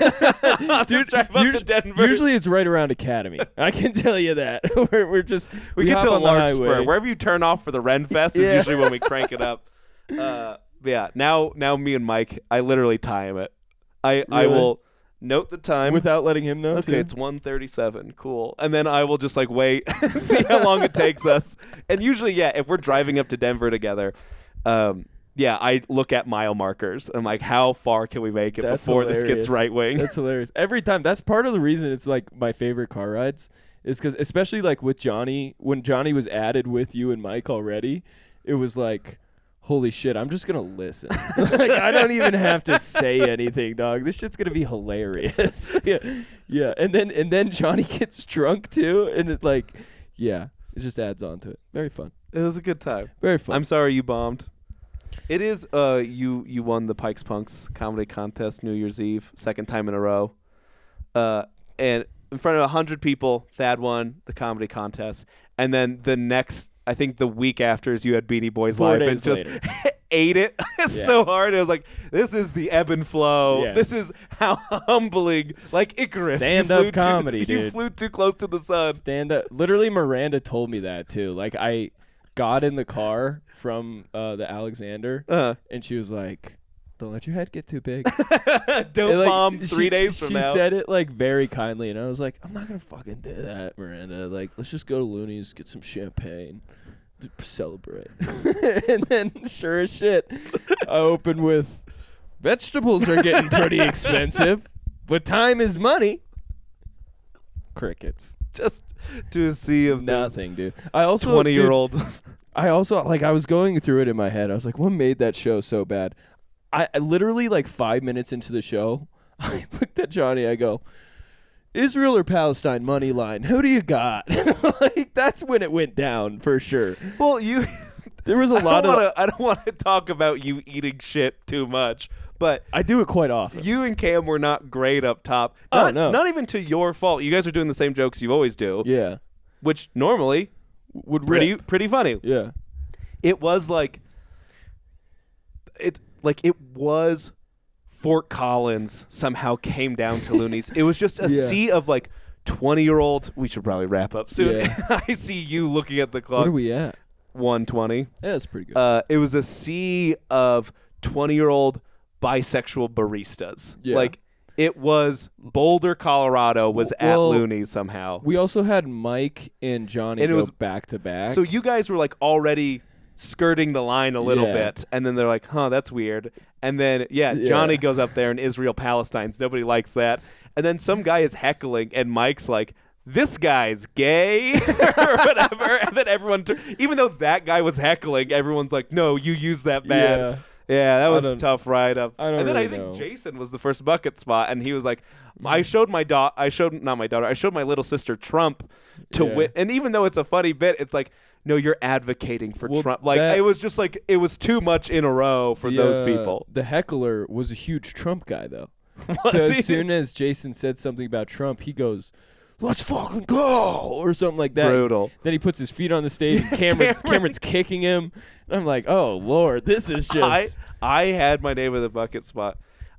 Dude, drive up to Denver. Usually it's right around Academy. I can tell you that. we get to a large spur. Wherever you turn off for the Ren Fest is usually when we crank it up. Now me and Mike, I literally time it. I will note the time without letting him know. Okay, it's 1:37. Cool. And then I will just like wait and see how long it takes us. And usually, if we're driving up to Denver together, I look at mile markers. I'm like, how far can we make it before this gets right wing? That's hilarious. Every time. That's part of the reason it's like my favorite car rides is because, especially like with Johnny, when Johnny was added with you and Mike already, it was like, holy shit, I'm just going to listen. Like, I don't even have to say anything, dog. This shit's going to be hilarious. Yeah. And then Johnny gets drunk too. And it it just adds on to it. Very fun. It was a good time. Very fun. I'm sorry you bombed. It is, you won the Pikes Punks comedy contest New Year's Eve, second time in a row. And in front of 100 people, Thad won the comedy contest. And then the next, I think the week after, is you had Beanie Boys Live and just ate it so hard. It was like, this is the ebb and flow. Yeah. This is how humbling, like Icarus. Stand-up comedy, dude. You flew too close to the sun. Stand-up. Literally, Miranda told me that, too. Like, I got in the car from the Alexander, and she was like, don't let your head get too big. Don't And, bomb 3 days from she now. She said it like very kindly, and I was like, I'm not gonna fucking do that, Miranda. Like, let's just go to Looney's, get some champagne, celebrate. And then, sure as shit, I opened with, vegetables are getting pretty expensive, but time is money. Crickets. Just to a sea of Nothing, dude. I also 20-year-olds. I also like I was going through it in my head. I was like, what made that show so bad? I literally like 5 minutes into the show, I looked at Johnny. I go, Israel or Palestine money line? Who do you got? Like that's when it went down for sure. Well, there was a lot of. I don't want to talk about you eating shit too much, but I do it quite often. you and Cam were not great up top. No. Not even to your fault. You guys are doing the same jokes you always do. Yeah. Which normally Would pretty funny. Yeah. It was like it was Fort Collins somehow came down to Looney's. It was just a sea of like 20-year-old. We should probably wrap up soon. Yeah. I see you looking at the clock. What are we at? 1:20. Yeah, that's pretty good. It was a sea of 20-year-old bisexual baristas. Yeah. Like it was Boulder, Colorado was at Well, Looney's somehow. We also had Mike and Johnny And it go was back to back. So you guys were like already skirting the line a little bit, and then they're like, huh, that's weird. And then, Johnny goes up there in Israel, Palestine's. Nobody likes that. And then some guy is heckling, and Mike's like, this guy's gay, or whatever. And then everyone, even though that guy was heckling, everyone's like, no, you use that bad. Yeah, that was a tough ride up. I don't and then really I think know. Jason was the first bucket spot, and he was like, I showed my little sister Trump to win. And even though it's a funny bit, it's like, no, you're advocating for Trump. Like it was just like it was too much in a row for those people. The heckler was a huge Trump guy, though. Was So he? as soon as Jason said something about Trump, he goes, let's fucking go, or something like that. Brutal. Then he puts his feet on the stage, and Cameron's kicking him. And I'm like, oh, Lord, this is just... I had my name in the bucket spot.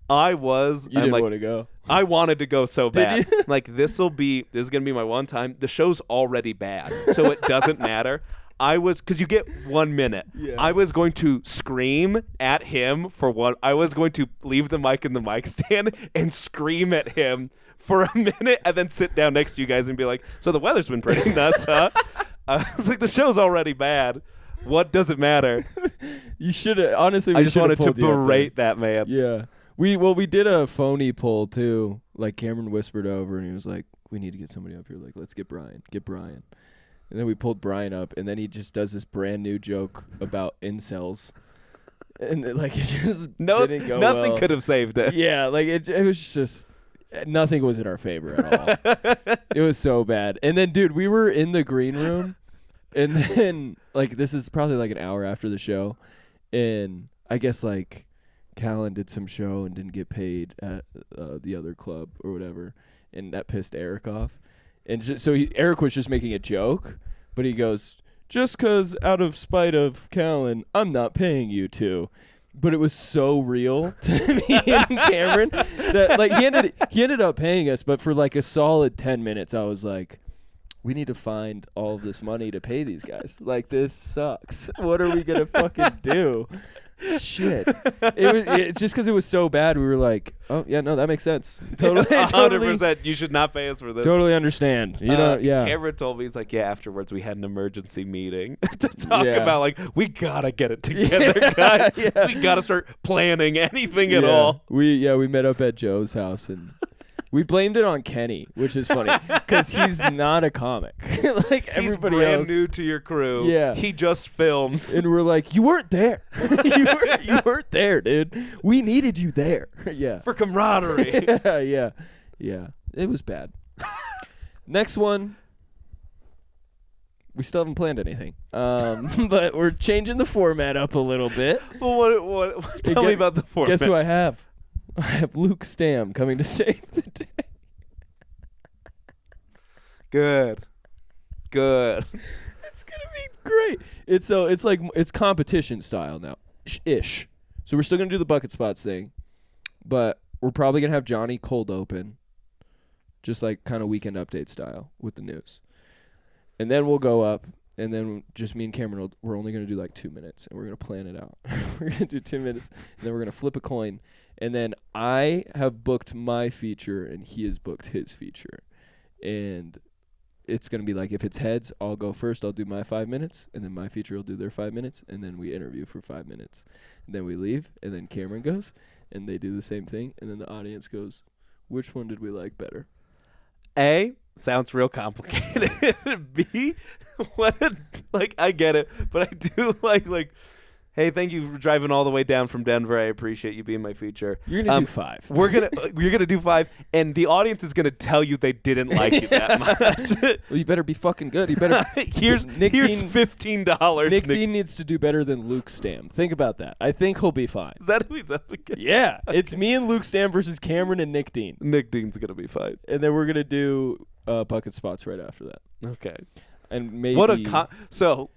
You didn't want to go. I wanted to go so bad. Did you? Like, this is going to be my one time. The show's already bad, so it doesn't matter. Because you get 1 minute. Yeah. I was going to scream at him I was going to leave the mic in the mic stand and scream at him for a minute and then sit down next to you guys and be like, so the weather's been pretty nuts, huh? I was like, the show's already bad. What does it matter? You should have, honestly, I just wanted to berate that man. Yeah. We did a phony poll, too. Like, Cameron whispered over, and he was like, we need to get somebody up here. Like, let's get Brian. And then we pulled Brian up, and then he just does this brand new joke about incels. And, it just didn't go nothing well. could have saved it. Yeah, like, it was just... Nothing was in our favor at all. It was so bad. And then, dude, we were in the green room, and then, like, this is probably like an hour after the show, and I guess, like, Callan did some show and didn't get paid at the other club or whatever, and that pissed Eric off. And so Eric was just making a joke, but he goes, just because out of spite of Callan, I'm not paying you to. But it was so real to me and Cameron that like he ended up paying us, but for like a solid 10 minutes I was like, we need to find all of this money to pay these guys. Like, this sucks. What are we gonna fucking do? Shit. It just because it was so bad, we were like, oh yeah, no, that makes sense. Totally, 100%. You should not pay us for this. Totally understand. You know, yeah. Cameron told me, he's like, afterwards we had an emergency meeting to talk about like, we gotta get it together, guys. We gotta start planning anything at all. We met up at Joe's house and we blamed it on Kenny, which is funny because he's not a comic. Like he's everybody brand else. new to your crew. Yeah. He just films. And we're like, you weren't there. you weren't there, dude. We needed you there. Yeah. For camaraderie. Yeah. It was bad. Next one. We still haven't planned anything. But we're changing the format up a little bit. Well, what tell me about the format. Guess who I have? I have Luke Stam coming to save the day. Good. It's gonna be great. It's competition style now, ish. So we're still gonna do the bucket spots thing, but we're probably gonna have Johnny cold open, just like kind of weekend update style with the news, and then we'll go up and then just me and Cameron, we're only going to do like 2 minutes, and we're going to plan it out. We're going to do 2 minutes, and then we're going to flip a coin. And then I have booked my feature, and he has booked his feature. And it's going to be like, if it's heads, I'll go first. I'll do my 5 minutes, and then my feature will do their 5 minutes, and then we interview for 5 minutes. And then we leave, and then Cameron goes, and they do the same thing, and then the audience goes, which one did we like better? A, sounds real complicated. B, I get it, but I do like, hey, thank you for driving all the way down from Denver. I appreciate you being my feature. You're gonna do 5. You're gonna do 5, and the audience is gonna tell you they didn't like you that much. Well, you better be fucking good. You better. here's $15. Nick Dean needs to do better than Luke Stam. Think about that. I think he'll be fine. Is that who he's up against? Yeah, it's me and Luke Stam versus Cameron and Nick Dean. Nick Dean's gonna be fine, and then we're gonna do bucket spots right after that. Okay. And maybe what a so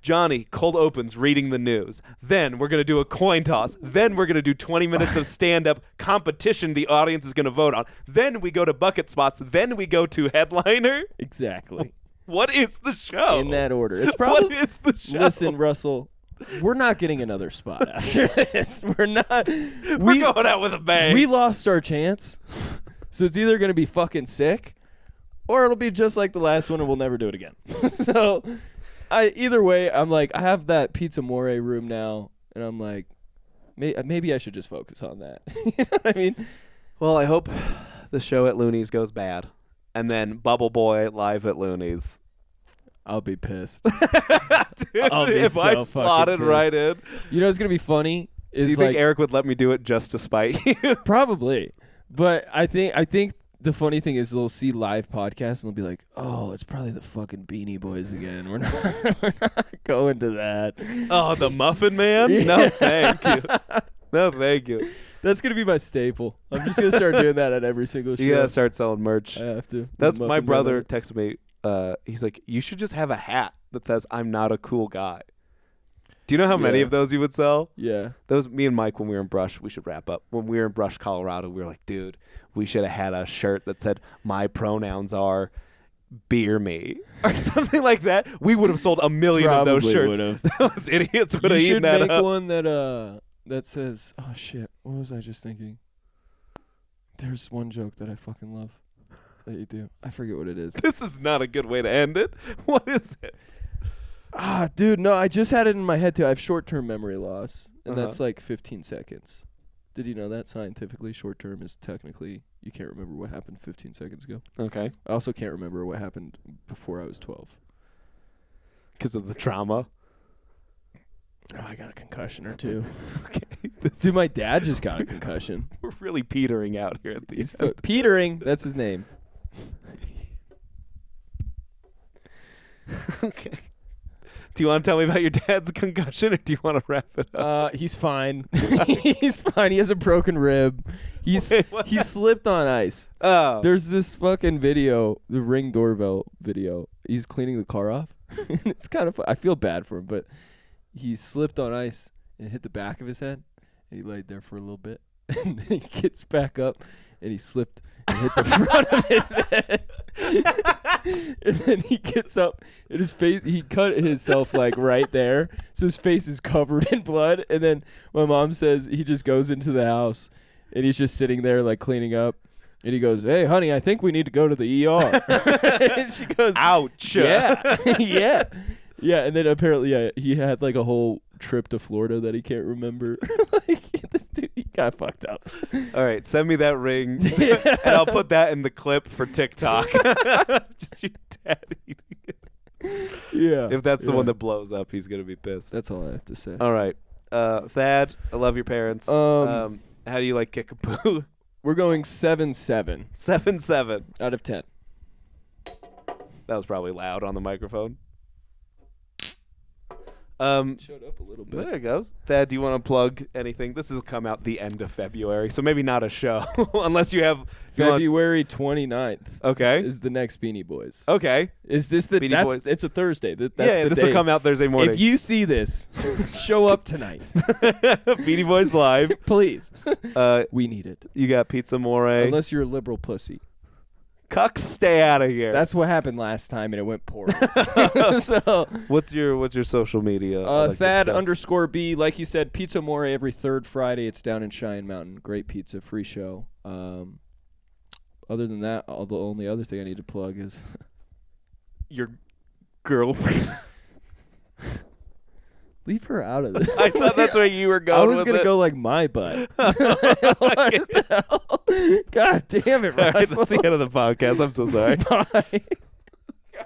Johnny cold opens reading the news. Then we're gonna do a coin toss. Then we're gonna do 20 minutes of stand-up competition. The audience is gonna vote on. Then we go to bucket spots. Then we go to headliner. Exactly. What is the show? In that order. It's probably. What is the show? Listen, Russell. We're not getting another spot after this. We're not. We're going out with a bang. We lost our chance. So it's either gonna be fucking sick, or it'll be just like the last one and we'll never do it again. So either way, I'm like, I have that Pizza More room now, and I'm like, maybe I should just focus on that. You know what I mean? Well, I hope the show at Looney's goes bad. And then Bubble Boy live at Looney's. I'll be pissed. Dude, I'll be if I so slotted fucking right pissed. in. You know what's going to be funny? Do you think Eric would let me do it just to spite you? Probably. But I think the funny thing is they'll see live podcasts and they'll be like, oh, it's probably the fucking Beanie Boys again. We're not going to that. Oh, the Muffin Man? Yeah. No, thank you. No, thank you. That's going to be my staple. I'm just going to start doing that at every single show. You got to start selling merch. I have to. That's my brother texted me. He's like, you should just have a hat that says, I'm not a cool guy. Do you know how many of those you would sell? Yeah. Those, me and Mike, when we were in Brush, we should wrap up. When we were in Brush, Colorado, we were like, dude, we should have had a shirt that said, my pronouns are beer me, or something like that. We would have sold 1 million of those shirts. Those idiots would have eaten that up. You should make one that says, oh shit, what was I just thinking? There's one joke that I fucking love that you do. I forget what it is. This is not a good way to end it. What is it? Ah, dude, no, I just had it in my head too. I have short-term memory loss, and that's like 15 seconds. Did you know that scientifically short-term is technically you can't remember what happened 15 seconds ago? Okay. I also can't remember what happened before I was 12. Because of the trauma? Oh, I got a concussion or two. Okay. Dude, my dad just got a concussion. We're really petering out here at these. Petering, that's his name. Okay. Do you want to tell me about your dad's concussion, or do you want to wrap it up? He's fine. He's fine. He has a broken rib. He slipped on ice. Oh. There's this fucking video, the Ring doorbell video. He's cleaning the car off. It's kind of I feel bad for him, but he slipped on ice and hit the back of his head, and he laid there for a little bit. And then he gets back up, and he slipped and hit the front of his head. And then he gets up, and his face, he cut himself like right there, so his face is covered in blood. And then my mom says he just goes into the house, and he's just sitting there like cleaning up, and he goes, "Hey, honey, I think we need to go to the ER." And she goes, "Ouch!" Yeah, yeah, yeah. And then apparently, he had like a whole trip to Florida that he can't remember. Like this dude, he got fucked up. All right, send me that ring, and I'll put that in the clip for TikTok. Just your dad eating it. Yeah. If that's the one that blows up, he's gonna be pissed. That's all I have to say. All right, Thad, I love your parents. How do you like Kickapoo? We're going 7-7. 7-7 out of 10. That was probably loud on the microphone. Showed up a little bit. There it goes. Thad, do you want to plug anything? This has come out the end of February, so maybe not a show, unless you have February 29th. Okay. Is the next Beanie Boys. Okay. Is this the Beanie Boys? It's a Thursday. That's yeah, the this day. will come out Thursday morning. If you see this, show up tonight. Beanie Boys live. Please. We need it. You got Pizza More. Unless you're a liberal pussy. Cucks, stay out of here. That's what happened last time, and it went poorly. So, what's your social media? Thad_B. Like you said, Pizza More every third Friday. It's down in Cheyenne Mountain. Great pizza, free show. Other than that, the only other thing I need to plug is your girlfriend. Leave her out of this. I thought that's where you were going. I was gonna go like my butt. What the hell? God damn it, Russ. All right, that's the end of the podcast. I'm so sorry. Bye.